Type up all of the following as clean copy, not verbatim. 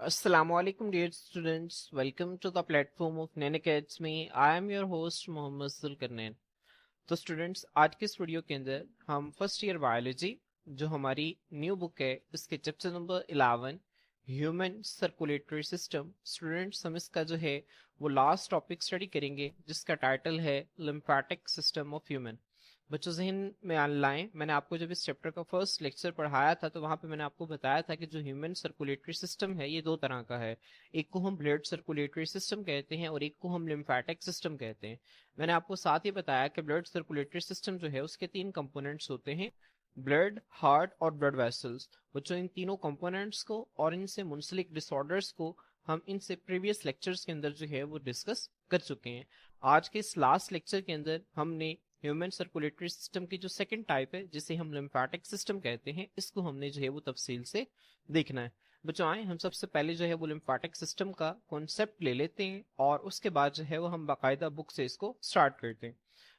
Assalamualaikum dear students, welcome to the platform of Nain Academy. I am your host Mohammad Zulqarnain. तो students, आज के इस video के अंदर हम फर्स्ट ईयर बायोलॉजी जो हमारी न्यू बुक है इसके chapter number 11 human circulatory system, students हम इसका जो है वो लास्ट टॉपिक स्टडी करेंगे जिसका टाइटल है लिम्फेटिक सिस्टम ऑफ ह्यूमन। बच्चों जहन में लाएं, मैंने आपको जब इस चैप्टर का फर्स्ट लेक्चर पढ़ाया था तो वहां पे मैंने आपको बताया था कि जो ह्यूमन सर्कुलेटरी सिस्टम है ये दो तरह का है। एक को हम ब्लड सर्कुलेटरी सिस्टम कहते हैं और एक को हम लिम्फेटिक सिस्टम कहते हैं। मैंने आपको साथ ही बताया कि ब्लड सर्कुलेटरी सिस्टम जो है उसके तीन कंपोनेंट्स होते हैं, ब्लड, हार्ट और ब्लड वेसल्स। बच्चों इन तीनों कंपोनेंट्स को और इनसे मुंसलिक डिसऑर्डर्स को हम इनसे प्रीवियस लेक्चर्स के अंदर जो है वो डिस्कस कर चुके हैं। आज के इस लास्ट लेक्चर के अंदर हमने ह्यूमन सर्कुलेटरी सिस्टम की जो सेकंड टाइप है जिसे हम लिम्फेटिक सिस्टम कहते हैं इसको हमने जो है वो तफसील से देखना है। बच्चों आए हम सबसे पहले जो है वो लिम्फेटिक सिस्टम का कॉन्सेप्ट ले लेते हैं और उसके बाद जो है वो हम बाकायदा बुक से इसको स्टार्ट करते हैं।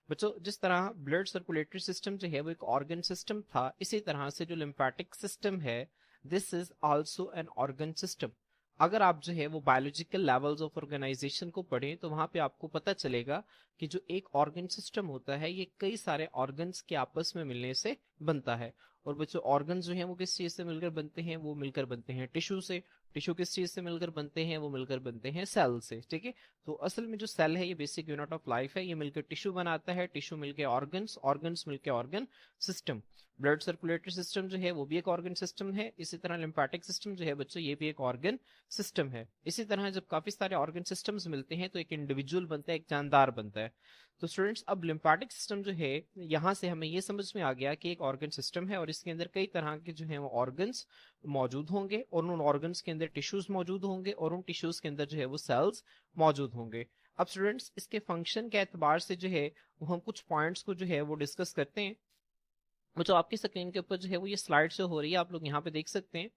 बच्चों जिस तरह ब्लड सर्कुलेटरी सिस्टम जो है वो एक ऑर्गन सिस्टम था, इसी तरह से जो लिम्फेटिक सिस्टम है this is also an organ system. अगर आप जो है वो बायोलॉजिकल लेवल्स ऑफ ऑर्गेनाइजेशन को पढ़ें तो वहां पे आपको पता चलेगा कि जो एक ऑर्गन सिस्टम होता है ये कई सारे ऑर्गन्स के आपस में मिलने से बनता है। और बच्चों ऑर्गन्स जो हैं वो किस चीज से मिलकर बनते हैं, वो मिलकर बनते हैं टिश्यू से। टिश्यू किस चीज से मिलकर बनते हैं, वो मिलकर बनते हैं सेल से। ठीक है, तो असल में जो सेल है ये बेसिक यूनिट ऑफ लाइफ है, ये मिलकर टिश्यू बनाता है, टिश्यू मिलकर ऑर्गन्स, ऑर्गन्स मिलकर organ system. Blood circulatory system जो है वो भी एक ऑर्गन सिस्टम है, इसी तरह लिम्फेटिक सिस्टम जो है बच्चों ये भी एक ऑर्गन सिस्टम है। इसी तरह जब काफी सारे ऑर्गन सिस्टम्स मिलते हैं तो एक इंडिविजुअल बनता है, एक जानदार बनता है। तो स्टूडेंट्स अब लिम्फेटिक सिस्टम जो है यहाँ से हमें ये समझ में आ गया कि एक ऑर्गन सिस्टम है और इसके अंदर कई तरह के जो है वो ऑर्गन्स मौजूद होंगे और उन ऑर्गन्स के अंदर टिश्यूज मौजूद होंगे और उन टिश्यूज के अंदर जो है वो सेल्स मौजूद होंगे। अब स्टूडेंट्स इसके फंक्शन के एतबार से जो है वो हम कुछ पॉइंट्स को जो है वो डिस्कस करते हैं। वो जो आपकी स्क्रीन के ऊपर जो है वो ये स्लाइड शो हो रही है, आप लोग यहाँ पे देख सकते हैं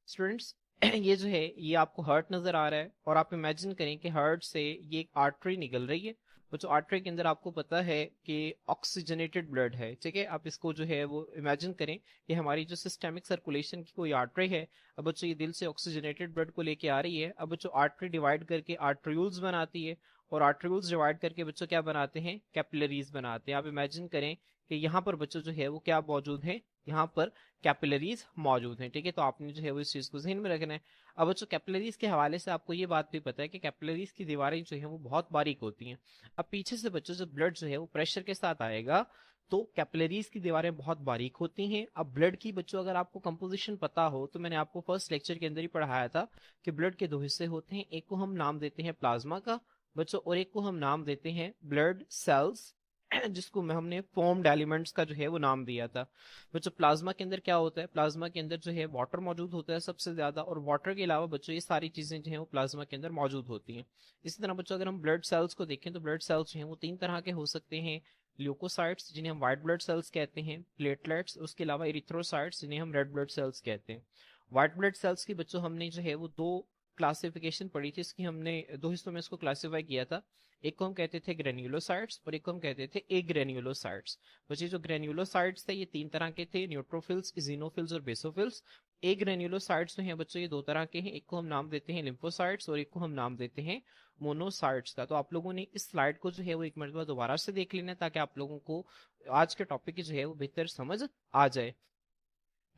स्टूडेंट्स। ये जो है ये आपको हार्ट नजर आ रहा है और आप इमेजिन करें कि हार्ट से ये एक आर्टरी निकल रही है। वो जो आर्टरी के अंदर आपको पता है कि ऑक्सीजनेटेड ब्लड है। ठीक है, आप इसको जो है वो इमेजिन करें कि हमारी जो सिस्टेमिक सर्कुलेशन की कोई आर्टरी है, अब बच्चों ये दिल से ऑक्सीजनेटेड ब्लड को लेके आ रही है। अब बच्चों आर्टरी डिवाइड करके आर्ट्रियूल्स बनाती है और आर्ट्रियूल्स डिवाइड करके बच्चों क्या बनाते हैं, कैपिलरीज बनाते हैं। आप इमेजिन करें कि यहाँ पर बच्चों जो है वो क्या मौजूद है, यहाँ पर कैपिलरीज मौजूद हैं। ठीक है, तो आपने जो है वो इस चीज को ध्यान में रखना है। अब बच्चों कैपिलरीज के हवाले से आपको ये बात भी पता है कि कैपिलरीज की दीवारें जो है वो बहुत बारीक होती हैं। अब पीछे से बच्चों जब ब्लड जो है वो प्रेशर के साथ आएगा तो कैपिलरीज की दीवारें बहुत बारीक होती हैं। अब ब्लड की बच्चों अगर आपको कंपोजिशन पता हो तो मैंने आपको फर्स्ट लेक्चर के अंदर ही पढ़ाया था कि ब्लड के दो हिस्से होते हैं, एक को हम नाम देते हैं प्लाज्मा का बच्चों और एक को हम नाम देते हैं ब्लड सेल्स जिसको में हमने फॉर्म्ड एलिमेंट्स का जो है वो नाम दिया था। बच्चों प्लाज्मा के अंदर क्या होता है, प्लाज्मा के अंदर जो है वाटर मौजूद होता है सबसे ज्यादा, और वाटर के अलावा बच्चों ये सारी चीजें जो है वो प्लाज्मा के अंदर मौजूद होती हैं। इसी तरह बच्चों अगर हम ब्लड सेल्स को देखें तो ब्लड सेल्स जो है वो तीन तरह के हो सकते हैं, ल्यूकोसाइट्स जिन्हें हम व्हाइट ब्लड सेल्स कहते हैं, प्लेटलेट्स, उसके अलावा इरिथ्रोसाइट्स जिन्हें हम रेड ब्लड सेल्स कहते हैं। व्हाइट ब्लड सेल्स की बच्चों हमने जो है वो दो क्लासिफिकेशन पढ़ी थी, इसकी हमने दो हिस्सों में इसको क्लासिफाई किया था। एक को हम कहते थे ग्रेन्युलोसाइट्स और एक को हम कहते थे एग्रेन्युलोसाइट्स। बच्चे जो ग्रेन्युलोसाइट्स थे ये तीन तरह के थे, न्यूट्रोफिल्स, इजिनोफिल्स और बेसोफिल्स। एग्रेन्युलोसाइट्स जो हैं बच्चों ये दो तरह के हैं, एक को हम नाम देते हैं लिम्फोसाइट्स और एक को हम नाम देते हैं मोनोसाइट्स का। तो आप लोगों ने इस स्लाइड को जो है वो एक मरतबा दोबारा से देख लेना ताकि आप लोगों को आज के टॉपिक की जो है वो बेहतर समझ आ जाए।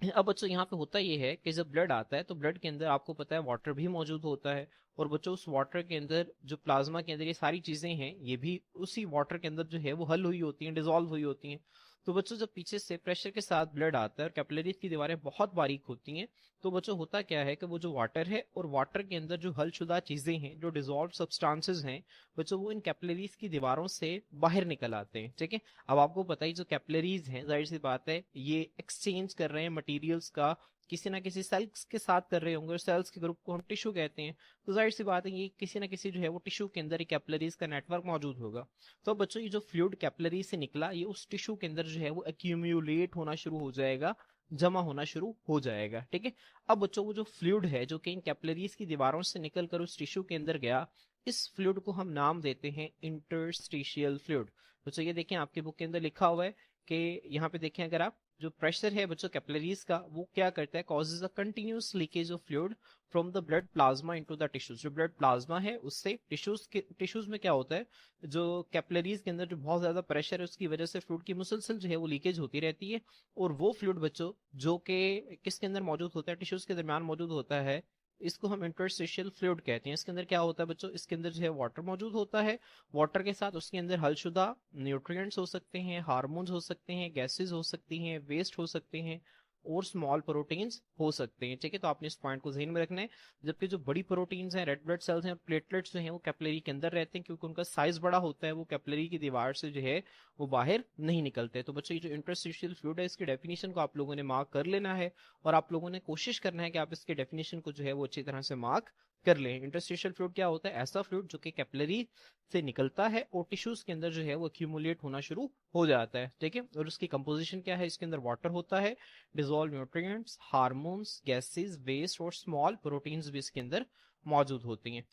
अब बच्चों यहाँ पे होता ये है कि जब ब्लड आता है तो ब्लड के अंदर आपको पता है वाटर भी मौजूद होता है और बच्चों उस वाटर के अंदर जो प्लाज्मा के अंदर ये सारी चीजें हैं ये भी उसी वाटर के अंदर जो है वो हल हुई होती हैं, डिजोल्व हुई होती हैं। तो बच्चों जब पीछे से प्रेशर के साथ ब्लड आता है और कैपिलरीज की दीवारें बहुत बारीक होती हैं तो बच्चों होता क्या है कि वो जो वाटर है और वाटर के अंदर जो हलशुदा चीजें हैं, जो डिजोल्व सब्सटेंसेस हैं बच्चों, वो इन कैपिलरीज की दीवारों से बाहर निकल आते हैं। ठीक है, अब आपको पता ही जो कैपिलरीज हैं जाहिर सी बात है ये एक्सचेंज कर रहे हैं मटेरियल्स का, किसी ना किसी सेल्स के साथ कर रहे होंगे और सेल्स के ग्रुप को हम टिश्यू कहते हैं। तो जाहिर सी बात है ये किसी ना किसी जो है वो टिश्यू के अंदर ही कैपिलरीज का नेटवर्क मौजूद होगा। तो बच्चों ये जो फ्लूइड कैपिलरी से निकला ये उस टिश्यू के अंदर जो है वो एक्यूम्यूलेट होना शुरू हो जाएगा, जमा होना शुरू हो जाएगा। ठीक है, अब बच्चों वो जो फ्लूइड है जो कि इन कैपिलरीज की दीवारों से निकल कर उस टिश्यू के अंदर गया, इस फ्लूइड को हम नाम देते हैं इंटरस्टिशियल फ्लूइड। बच्चों ये देखें आपके बुक के अंदर लिखा हुआ है कि यहाँ पे देखें अगर आप, जो प्रेशर है बच्चों कैपिलरीज का, वो क्या करता है, causes a continuous leakage of fluid from the blood plasma into the tissues. जो ब्लड प्लाज्मा है उससे टिश्यूज में क्या होता है, जो कैपिलरीज के अंदर जो बहुत ज्यादा प्रेशर है उसकी वजह से फ्लूइड की मुसलसल जो है वो लीकेज होती रहती है। और वो फ्लूइड बच्चों जो कि किसके अंदर मौजूद होता है, टिश्यूज के दरमियान मौजूद होता है, इसको हम इंटरस्टिशियल फ्लूइड कहते हैं। इसके अंदर क्या होता है बच्चों, इसके अंदर जो है वाटर मौजूद होता है। वाटर के साथ उसके अंदर हलशुदा न्यूट्रिएंट्स हो सकते हैं, हार्मोन्स हो सकते हैं, गैसेस हो सकती हैं, वेस्ट हो सकते हैं, और स्मॉल प्रोटीन्स हो सकते हैं। ठीक है, तो आपने इस पॉइंट को ध्यान में रखना है। जबकि जो बड़ी प्रोटीन्स हैं, रेड ब्लड सेल्स हैं और प्लेटलेट्स जो हैं, वो कैपिलरी के अंदर रहते हैं, क्योंकि उनका साइज बड़ा होता है, वो कैपिलरी की दीवार से जो है वो बाहर नहीं निकलते। तो बच्चों, ये जो इंटरस्टिशियल फ्लूइड है, इसकी डेफिनेशन को आप लोगों ने मार्क कर लेना है, और आप लोगों ने कोशिश करना है कि आप इसके डेफिनेशन को जो है वो अच्छी तरह से मार्क कर लें। इंटरस्टिशियल फ्लूइड क्या होता है, ऐसा फ्लूइड जो कि कैपिलरी से निकलता है और टिश्यूज के अंदर जो है वो एक्यूमुलेट होना शुरू हो जाता है। ठीक है, और उसकी कंपोजिशन क्या है, इसके अंदर वाटर होता है, dissolve nutrients, hormones, gases, waste और स्मॉल प्रोटीन्स भी इसके अंदर मौजूद होती हैं।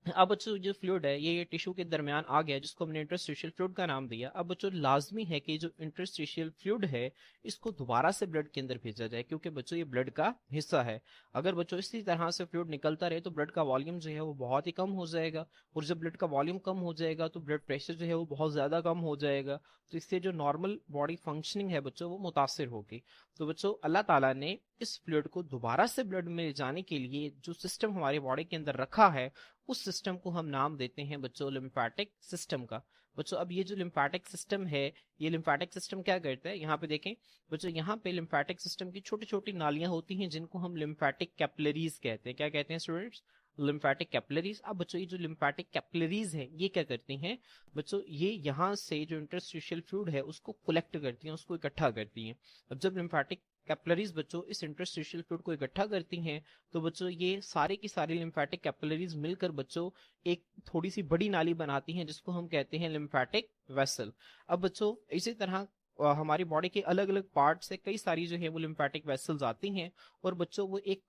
अब बच्चों, जो फ्लूइड है ये टिश्यू के दरमियान आ गया, जिसको हमने इंटरस्टिशियल फ्लूइड का नाम दिया। अब बच्चों, लाजमी है कि जो इंटरस्टिशियल फ्लूइड है इसको दोबारा से ब्लड के अंदर भेजा जाए, क्योंकि बच्चों ये ब्लड का हिस्सा है। अगर बच्चों इसी तरह से फ्लूइड निकलता रहे तो ब्लड का वॉल्यूम जो है वो बहुत ही कम हो जाएगा, और जब ब्लड का वॉल्यूम कम हो जाएगा तो ब्लड प्रेशर जो है वो बहुत ज्यादा कम हो जाएगा। तो इससे जो नॉर्मल बॉडी फंक्शनिंग है बच्चों, वो मुतासिर होगी। तो बच्चों, अल्लाह ताला ने इस फ्लूइड को दोबारा से ब्लड में ले जाने के लिए जो सिस्टम हमारी बॉडी के अंदर रखा है, उस सिस्टम को हम नाम देते हैं बच्चों लिम्फेटिक सिस्टम का। बच्चों, अब ये जो लिम्फेटिक सिस्टम है, ये लिम्फेटिक सिस्टम क्या करता है, यहाँ पे देखें बच्चों, यहाँ पे लिम्फेटिक सिस्टम की छोटी छोटी नालियां होती हैं, जिनको हम लिम्फेटिक कैपिलरीज कहते हैं। क्या कहते हैं स्टूडेंट्स, लिम्फेटिक कैपिलरीज। अब बच्चों, ये जो लिम्फेटिक कैपिलरीज है ये क्या करती हैं बच्चों, ये यहाँ से जो इंटरस्टिशियल फ्लूइड है उसको कलेक्ट करती हैं, उसको इकट्ठा करती हैं। अब जब लिम्फेटिक कैपिलरीज बच्चों इस इंटरस्टिशियल फ्लूइड को इकट्ठा करती हैं, तो बच्चों ये सारे की सारी लिम्फेटिक कैपिलरीज मिलकर बच्चों एक थोड़ी सी बड़ी नाली बनाती हैं, जिसको हम कहते हैं लिम्फेटिक वेसल। अब बच्चों, इसी तरह हमारी बॉडी के अलग अलग पार्ट से कई सारी जो है वो लिम्फेटिक वेसल्स आती हैं, और बच्चों वो एक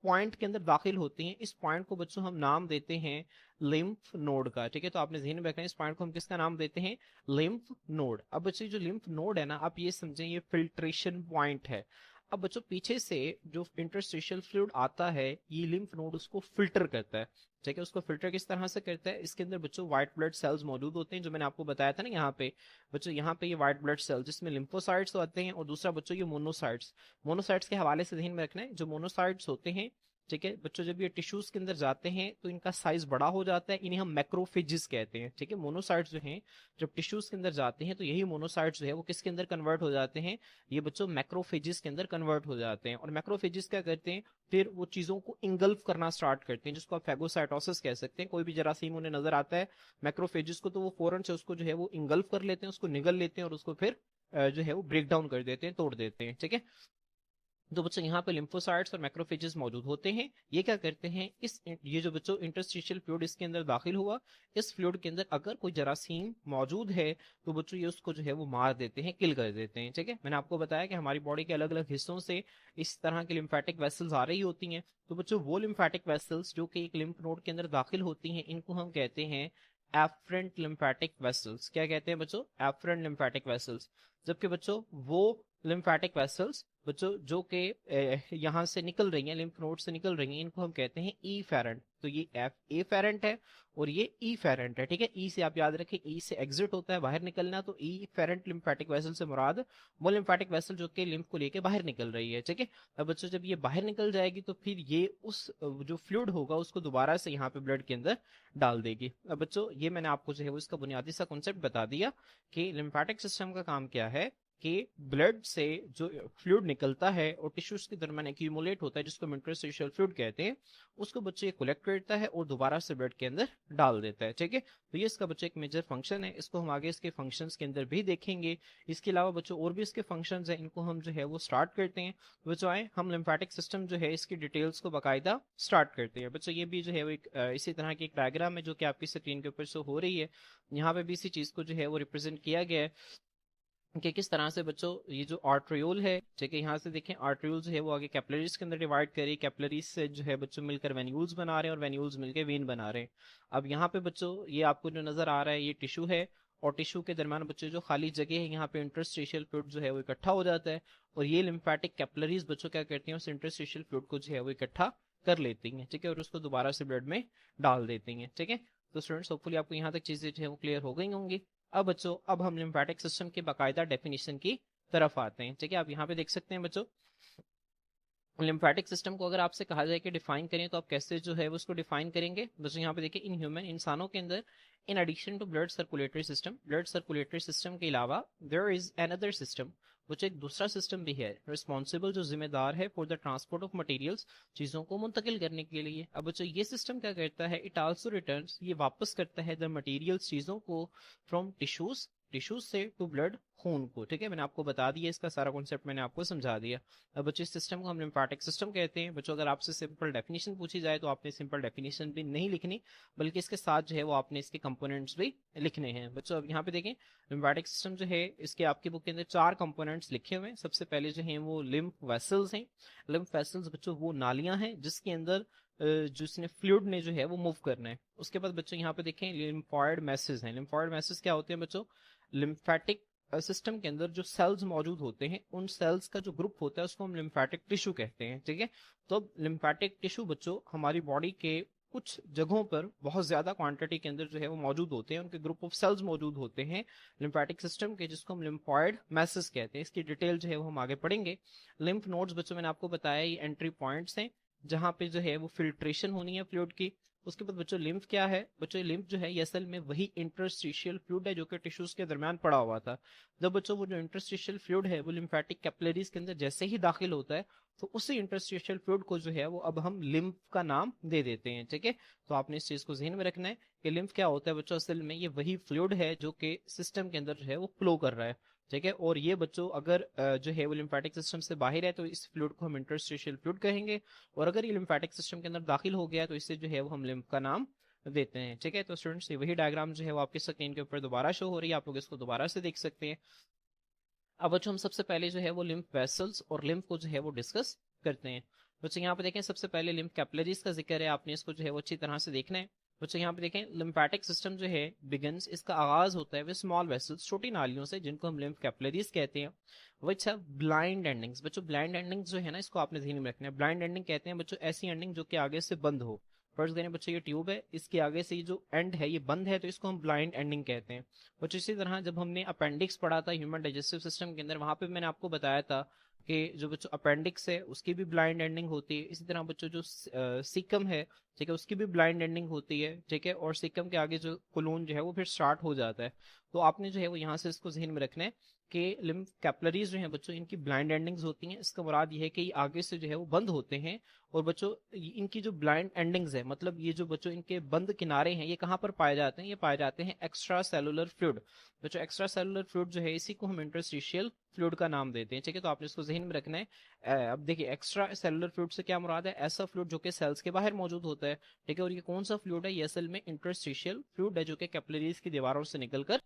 पॉइंट के अंदर दाखिल होती हैं। इस पॉइंट को बच्चों हम नाम देते हैं लिम्फ नोड का। ठीक है, तो आपने ध्यान में रखना है, इस पॉइंट को हम किसका नाम देते हैं, लिम्फ नोड। अब बच्चों, जो लिम्फ नोड है ना, आप ये समझें ये फिल्ट्रेशन पॉइंट है। अब बच्चों, पीछे से जो इंटरस्टिशियल फ्लूइड आता है, ये लिम्फ नोड उसको फिल्टर करता है। ठीक है, उसको फिल्टर किस तरह से करता है, इसके अंदर बच्चों व्हाइट ब्लड सेल्स मौजूद होते हैं, जो मैंने आपको बताया था ना यहाँ पे। बच्चों, यहाँ पे ये व्हाइट ब्लड सेल्स, जिसमें लिम्फोसाइट्स आते हैं, और दूसरा बच्चों ये मोनोसाइट्स। मोनोसाइट्स के हवाले से ध्यान में रखना है, जो मोनोसाइट्स होते हैं, ठीक है बच्चों, जब ये टिश्यूज के अंदर जाते हैं तो इनका साइज बड़ा हो जाता है, इन्हें हम मैक्रोफेजेस कहते हैं। ठीक है, मोनोसाइट्स जो हैं जब टिश्यूज के अंदर जाते हैं, तो यही मोनोसाइट्स जो है वो किसके अंदर कन्वर्ट हो जाते हैं, ये बच्चों मैक्रोफेजेस के अंदर कन्वर्ट हो जाते हैं। और मैक्रोफेजेस क्या करते हैं, फिर वो चीजों को इंगल्फ करना स्टार्ट करते हैं, जिसको आप फैगोसाइटोसिस कह सकते हैं। कोई भी जरासीम उन्हें नजर आता है मैक्रोफेजेस को, तो वो फौरन से उसको जो है वो इंगल्फ कर लेते हैं, उसको निगल लेते हैं, और उसको फिर जो है वो ब्रेक डाउन कर देते हैं, तोड़ देते हैं। ठीक है, तो बच्चों यहाँ पे लिम्फोसाइट्स और मैक्रोफेजेस मौजूद होते हैं। ये क्या करते हैं, ये जो बच्चों इंटरस्टिशियल फ्लूइड इसके अंदर दाखिल हुआ, इस फ्लूइड के अंदर अगर कोई जरासीम मौजूद है तो बच्चों ये उसको जो है वो मार देते हैं, किल कर देते हैं। ठीक है, मैंने आपको बताया कि हमारी बॉडी के अलग अलग हिस्सों से इस तरह की लिम्फेटिक वेसल्स आ रही होती हैं। तो बच्चों, वो लिम्फेटिक वेसल्स जो कि एक लिम्फ नोड के अंदर दाखिल होती हैं, इनको हम कहते हैं एफरेंट लिम्फेटिक वेसल्स। क्या कहते हैं बच्चों, एफरेंट लिम्फेटिक वेसल्स। जबकि बच्चों, वो लिम्फेटिक वेसल्स बच्चों जो कि यहाँ से निकल रही हैं, लिम्फ नोड से निकल रही हैं, इनको हम कहते हैं ई फेरेंट। तो ये एफ ए फेरेंट है और ये ई फेरेंट है। ठीक है, ई से आप याद रखें, ई से एग्जिट होता है, बाहर निकलना, तो ई फेरेंट लिम्फेटिक वेसल से मुराद वो लिम्फेटिक वेसल जो कि लिम्फ को लेके बाहर निकल रही है। ठीक है, अब बच्चों, जब ये बाहर निकल जाएगी तो फिर ये उस जो फ्लूइड होगा उसको दोबारा से यहाँ पे ब्लड के अंदर डाल देगी। अब बच्चों, ये मैंने आपको जो है वो इसका बुनियादी सा कॉन्सेप्ट बता दिया कि लिम्फेटिक सिस्टम का काम क्या है, कि ब्लड से जो फ्लूइड निकलता है और टिश्यूज के दरमियान एक्यूमुलेट होता है, जिसको हम इंटरस्टिशियल फ्लूइड कहते हैं, उसको बच्चे कलेक्ट करता है और दोबारा से ब्लड के अंदर डाल देता है। ठीक है, तो ये इसका बच्चे एक मेजर फंक्शन है, इसको हम आगे इसके फंक्शंस के अंदर भी देखेंगे। इसके अलावा बच्चों और भी इसके फंक्शंस हैं, इनको हम जो है वो स्टार्ट करते हैं। बच्चों आए हम लिम्फेटिक सिस्टम जो है इसकी डिटेल्स को बाकायदा स्टार्ट करते हैं। बच्चों, ये भी जो है वो एक इसी तरह की एक डायग्राम है जो कि आपकी स्क्रीन के ऊपर शो हो रही है। यहाँ पे भी इसी चीज को जो है वो रिप्रेजेंट किया गया है कि किस तरह से बच्चों ये जो आर्ट्रियोल है, ठीक है, यहाँ से देखें आर्ट्रियोल जो है वो आगे कैपिलरीज के अंदर डिवाइड करी, कैपिलरीज से जो है बच्चों मिलकर वेन्यूल्स बना रहे हैं और वेन्यूल्स मिलकर वेन बना रहे हैं। अब यहाँ पे बच्चों ये आपको जो नजर आ रहा है ये टिश्यू है, और टिश्यू के दरमियान बच्चों जो खाली जगह है यहाँ पे इंटरस्टिशियल फ्लूइड जो है वो इकट्ठा हो जाता है, और ये लिम्फेटिक कैपिलरीज बच्चों क्या करती हैं, उस इंटरस्टिशियल फ्लूइड को जो है वो इकट्ठा कर लेती हैं, ठीक है, और उसको दोबारा से ब्लड में डाल देती हैं, ठीक है। तो स्टूडेंट्स होपफुली आपको यहाँ तक चीजें जो है वो क्लियर हो गई होंगी। अब बच्चों अब हम लिम्फेटिक सिस्टम के बाकायदा डेफिनेशन की तरफ आते हैं, ठीक है। आप यहाँ पे देख सकते हैं बच्चों, लिम्फेटिक सिस्टम को अगर आपसे कहा जाए कि डिफाइन करें तो आप कैसे जो है वो उसको डिफाइन करेंगे। बस यहाँ पे देखिए, इन ह्यूमन इंसानों के अंदर in addition to blood circulatory system के अलावा देयर इज अनदर सिस्टम, वो एक दूसरा सिस्टम भी है रिस्पॉन्सिबल, जो जिम्मेदार है for the transport of materials, चीजों को मुंतकिल करने के लिए। अब बच्चों ये सिस्टम क्या करता है, इट आल्सो रिटर्न्स, ये वापस करता है द मटेरियल्स, चीजों को, फ्रॉम टिश्यूज से टू ब्लड, खून को, ठीक है। मैंने आपको बता दिया, इसका सारा कॉन्सेप्ट मैंने आपको समझा दिया। अब बच्चों इस सिस्टम को हम लिम्फेटिक सिस्टम कहते हैं। बच्चों अगर आपसे सिंपल डेफिनेशन पूछी जाए तो आपने सिंपल डेफिनेशन भी नहीं लिखनी, बल्कि इसके साथ जो है वो आपने इसके कंपोनेंट्स भी लिखने हैं। बच्चों अब यहाँ पे देखें, लिम्फेटिक सिस्टम जो है इसके आपकी बुक के अंदर 4 कंपोनेंट्स लिखे हुए हैं। सबसे पहले जो है वो लिम्फ वेसल्स हैं। लिम्फ वेसल्स बच्चों वो नालियां हैं जिसके अंदर जिसने फ्लूइड ने जो है वो मूव करना है। उसके बाद बच्चों यहाँ पे देखें लिम्फॉइड मैसेज हैं। लिम्फॉइड मैसेज क्या होते हैं बच्चों, लिम्फेटिक सिस्टम के अंदर जो सेल्स मौजूद होते हैं, उन सेल्स का जो ग्रुप होता है उसको हम लिम्फेटिक टिश्यू कहते हैं, ठीक है। तो अब लिम्फेटिक टिश्यू बच्चों हमारी बॉडी के कुछ जगहों पर बहुत ज्यादा क्वांटिटी के अंदर जो है वो मौजूद होते हैं, उनके ग्रुप ऑफ सेल्स मौजूद होते हैं लिम्फेटिक सिस्टम के, जिसको हम लिम्फॉइड मैसेज कहते हैं। इसकी डिटेल जो है वो हम आगे पढ़ेंगे। लिम्फ नोड्स बच्चों मैंने आपको बताया ये एंट्री पॉइंट्स हैं जहां पे जो है वो फिल्ट्रेशन होनी है फ्लूइड की। उसके बाद बच्चों लिम्फ क्या है, बच्चों लिम्फ जो है ये असल में वही इंटरस्टिशियल फ्लूइड है जो कि टिश्यूज के दरमियान पड़ा हुआ था। जब बच्चों वो जो इंटरस्टिशियल फ्लूइड है वो लिम्फेटिक कैपिलरीज के अंदर जैसे ही दाखिल होता है, तो उसी इंटरस्टिशियल फ्लूइड को जो है वो अब हम लिम्फ का नाम दे देते हैं, ठीक है। तो आपने इस चीज को ध्यान में रखना है कि लिम्फ क्या होता है बच्चों, असल में ये वही फ्लूइड है जो कि सिस्टम के अंदर जो है वो फ्लो कर रहा है, ठीक है। और ये बच्चों अगर जो है वो लिम्फेटिक सिस्टम से बाहर है तो इस फ्लूइड को हम इंटरस्टिशियल फ्लूइड कहेंगे, और अगर ये लिम्फेटिक सिस्टम के अंदर दाखिल हो गया तो इससे जो है वो हम लिम्फ का नाम देते हैं, ठीक है। तो स्टूडेंट्स ये वही डायग्राम जो है वो आपकी स्क्रीन के ऊपर दोबारा शो हो रही है, आप लोग इसको दोबारा से देख सकते हैं। अब बच्चों हम सबसे पहले जो है वो लिम्फ वेसल्स और लिम्फ को जो है वो डिस्कस करते हैं। बच्चों यहाँ पे देखें, सबसे पहले लिम्फ कैपिलरीज का जिक्र है, आपने इसको जो है वो अच्छी तरह से देखना है। बच्चों यहाँ पे देखें, लिम्फेटिक सिस्टम जो है बिगन्स, इसका आगाज होता है वे स्मॉल वेसल्स, छोटी नालियों से, जिनको हम लिम्फ कैपिलरीज कहते हैं, विच हैव ब्लाइंड एंडिंग्स। बच्चों ब्लाइंड एंडिंग्स जो है ना, इसको आपने ध्यान में रखना है। ब्लाइंड एंडिंग कहते हैं बच्चों ऐसी एंडिंग जो कि आगे से बंद हो। फर्स्ट करें बच्चों, ये ट्यूब है, इसके आगे से ये जो एंड है ये बंद है, तो इसको हम ब्लाइंड एंडिंग कहते हैं। कुछ इसी तरह जब हमने अपेंडिक्स पढ़ा था ह्यूमन डाइजेस्टिव सिस्टम के अंदर, वहां पे मैंने आपको बताया था कि जो बच्चों अपेंडिक्स है उसकी भी ब्लाइंड एंडिंग होती है। इसी तरह बच्चों जो सीकम है, ठीक है, उसकी भी ब्लाइंड एंडिंग होती है, ठीक है। और सीकम के आगे जो कोलून जो है वो फिर स्टार्ट हो जाता है। तो आपने जो है वो यहाँ से इसको जहन में रखना है कि लिम्फ कैपिलरीज जो है बच्चों इनकी ब्लाइंड एंडिंग्स होती हैं। इसका मुराद ये है कि ये आगे से जो है वो बंद होते हैं, और बच्चों इनकी जो ब्लाइंड एंडिंग्स है, मतलब ये जो बच्चों इनके बंद किनारे हैं, ये कहाँ पर पाए जाते हैं, ये पाए जाते हैं एक्स्ट्रा सेलुलर फ्लूइड। बच्चों एक्स्ट्रा सेलुलर फ्लूइड जो है इसी को हम इंटरस्टिशियल फ्लूइड का नाम देते हैं, ठीक है। तो आपने इसको जहन में रखना है। अब देखिए, एक्स्ट्रा सेलुलर फ्लूइड से क्या मुराद है, ऐसा फ्लूइड जो कि सेल्स के बाहर मौजूद होता है, ठीक है। और ये कौन सा फ्लूइड है, ये असल में इंटरस्टिशियल फ्लूइड है जो कि कैपिलरीज की दीवारों से निकलकर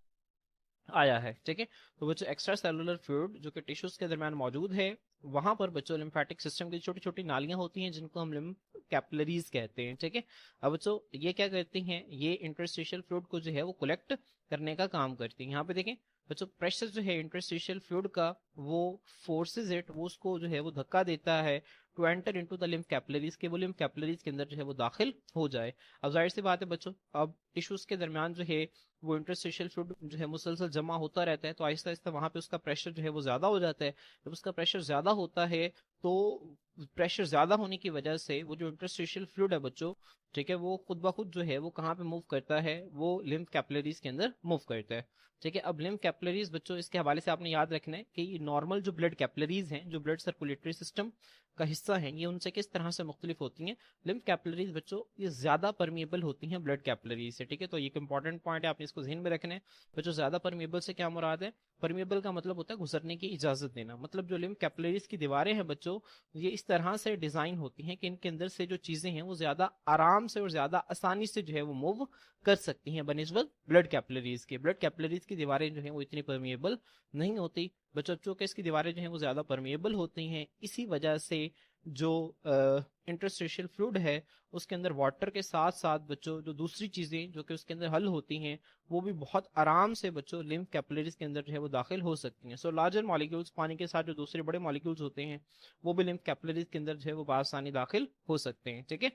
आया है, ठीक है। तो बच्चों एक्स्ट्रा सेलुलर फ्लूइड जो कि टिश्यूज के दरमियान मौजूद है, वहां पर बच्चों लिम्फेटिक सिस्टम की छोटी छोटी नालियां होती हैं जिनको हम लिम्फ कैपिलरीज कहते हैं, ठीक है। अब बच्चों ये क्या करती हैं, ये इंटरस्टिशियल फ्लूइड को जो है वो कलेक्ट करने का काम करती हैं। यहाँ पे देखें बच्चों, प्रेशर जो है इंटरस्टिशियल फ्लूइड का, वो फोर्सेस इट, वो उसको जो है वो धक्का देता है to enter into the lymph capillaries, के वो लिम्फ कैपिलरीज के अंदर जो है वो दाखिल हो जाए। अब जाहिर सी बात है बच्चों, अब टिश्यूज के दरमियान जो है वो इंटरस्टिशियल फ्लूइड जो है मुसलसल जमा होता रहता है, तो आहिस्ता आहिस्ता वहां पे उसका प्रेशर जो है वो ज्यादा हो जाता है। जब उसका प्रेशर ज्यादा होता है तो प्रेशर ज्यादा होने की वजह से वो जो इंटरस्टिशियल फ्लूइड है बच्चों, ठीक है, वो खुद ब खुद जो है वो कहाँ पे मूव करता है, वो लिम्फ कैपिलरीज के अंदर मूव करता है, ठीक है। अब लिम्फ कैपिलरीज बच्चों, इसके हवाले से आपने याद रखना है कि नॉर्मल जो ब्लड कैपिलरीज हैं, जो ब्लड सर्कुलेटरी सिस्टम का हिस्सा है, ये उनसे किस तरह से मुख्तलिफ होती हैं। लिम्फ कैपिलरीज बच्चों ये ज्यादा परमिएबल होती हैं ब्लड कैपिलरीज से, ठीक है। तो ये एक इंपॉर्टेंट पॉइंट है, आपने इसको ध्यान में रखना है। बच्चों ज्यादा परमिएबल से क्या मुराद है, परमिएबल का मतलब होता है गुजरने की इजाजत देना। मतलब जो लिम्फ कैपिलरीज की दीवारें हैं बच्चों, ये इस तरह से डिजाइन होती हैं कि इनके अंदर से जो चीजें हैं वो ज्यादा आराम से और ज्यादा आसानी से जो है वो मूव कर सकती हैं बनिस्बत ब्लड कैपिलरीज के। ब्लड कैपिलरीज की दीवारें जो है वो इतनी परमिएबल नहीं होती। बच्चों के इसकी दीवारें जो है वो ज्यादा परमिएबल होती हैं, इसी वजह से जो इंटरस्टिशियल फ्लूइड है उसके अंदर वाटर के साथ साथ बच्चों जो दूसरी चीजें जो कि उसके अंदर हल होती हैं वो भी बहुत आराम से बच्चों लिम्फ कैपिलरीज के अंदर जो है वो दाखिल हो सकती हैं। सो लार्जर मॉलिक्यूल्स पानी के साथ जो दूसरे बड़े मॉलिक्यूल्स होते हैं वो भी लिम्फ कैपिलरीज के अंदर जो है वो बआसानी दाखिल हो सकते हैं। ठीक है,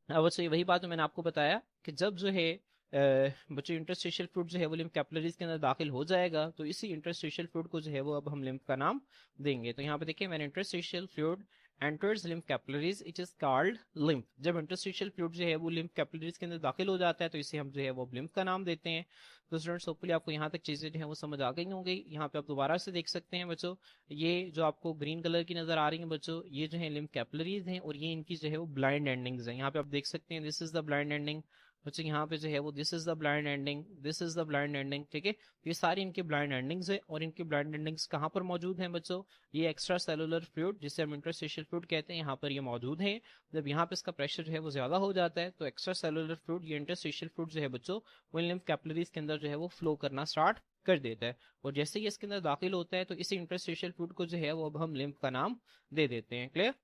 अब बच्चों ये वही बात जो मैंने आपको बताया कि जब जो है बच्चों इंटरस्टिशियल फ्लूइड जो है वो लिम्फ कैपिलरीज के अंदर दाखिल हो जाएगा तो इसी इंटरस्टिशियल फ्लूइड को जो है वो अब हम लिम्फ का नाम देंगे। तो यहाँ पे देखिए मैंने interstitial fluid enters lymph capillaries it is called lymph. जब इंटरस्टिशियल फ्लूइड जो है वो लिम्फ कैपिलरीज के अंदर दाखिल हो जाता है तो इसे हम जो है वो लिम्फ का नाम देते हैं। तो स्टूडेंट्स होपफुली आपको यहाँ तक चीजें जो है वो समझ आ गई होंगी। यहाँ पे आप दोबारा से देख सकते हैं बच्चों, ये जो आपको ग्रीन कलर की नजर आ रही है बच्चों ये जो है लिम्फ कैपिलरीज हैं और ये इनकी जो है वो ब्लाइंड एंडिंग्स हैं। यहाँ पे आप देख सकते हैं this is the blind ending बच्चों, यहाँ पे जो है वो this is the blind ending, this is the blind ending. ठीक है, ये सारी इनकी ब्लाइंड एंडिंग्स है और इनकी ब्लाइंड एंडिंग्स कहाँ पर मौजूद हैं बच्चों, ये एक्स्ट्रा सेलुलर फ्लूइड जिसे हम इंटरस्टिशियल फ्लूइड कहते हैं यहाँ पर ये मौजूद है। जब यहाँ पे इसका प्रेशर जो है वो ज्यादा हो जाता है तो एक्स्ट्रा सेलुलर फ्लूइड ये इंटरस्टिशियल फ्लूइड जो है बच्चों वो लिम्फ कैपिलरीज के अंदर जो है वो फ्लो करना स्टार्ट कर देता है और जैसे ही इसके अंदर दाखिल होता है तो इसी इंटरस्टिशियल फ्लूइड को जो है वो अब हम लिम्फ का नाम दे देते हैं। क्लियर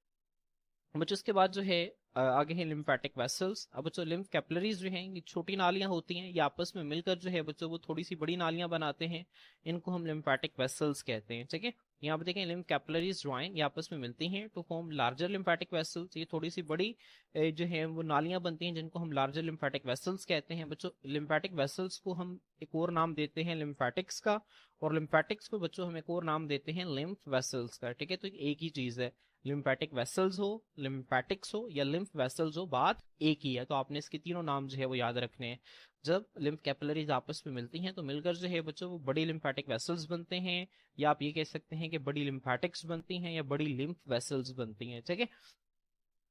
बच्चों, उसके बाद जो है आगे है लिम्फेटिक वेसल्स। अब बच्चों लिम्फ कैपिलरीज जो हैं ये छोटी नालियां होती हैं, ये आपस में मिलकर जो है बच्चों वो थोड़ी सी बड़ी नालियां बनाते हैं, इनको हम लिम्फेटिक वेसल्स कहते हैं। ठीक है, यहाँ पे देखें लिम्फ कैपिलरीज ज्वाइन ये आपस में मिलती हैं to form larger lymphatic vessels. ये थोड़ी सी बड़ी जो है वो नालियां बनती हैं जिनको हम लार्जर लिम्फेटिक वेसल्स कहते हैं। बच्चों लिम्फेटिक वेसल्स को हम एक और नाम देते हैं लिम्फेटिक्स का और लिम्फेटिक्स को बच्चों हम एक और नाम देते हैं लिम्फ वेसल्स का। ठीक है, तो एक ही चीज है, लिम्फेटिक वेसल्स हो, लिम्फेटिक्स हो या लिम्फ वेसल्स हो, बात एक ही है। तो आपने इसके तीनों नाम जो है वो याद रखने हैं। जब लिम्फ कैपिलरीज आपस में मिलती हैं तो मिलकर जो है बच्चों वो बड़ी लिम्फेटिक वेसल्स बनते हैं, या आप ये कह सकते हैं कि बड़ी लिम्फेटिक्स बनती हैं या बड़ी लिम्फ वेसल्स बनती हैं। ठीक है,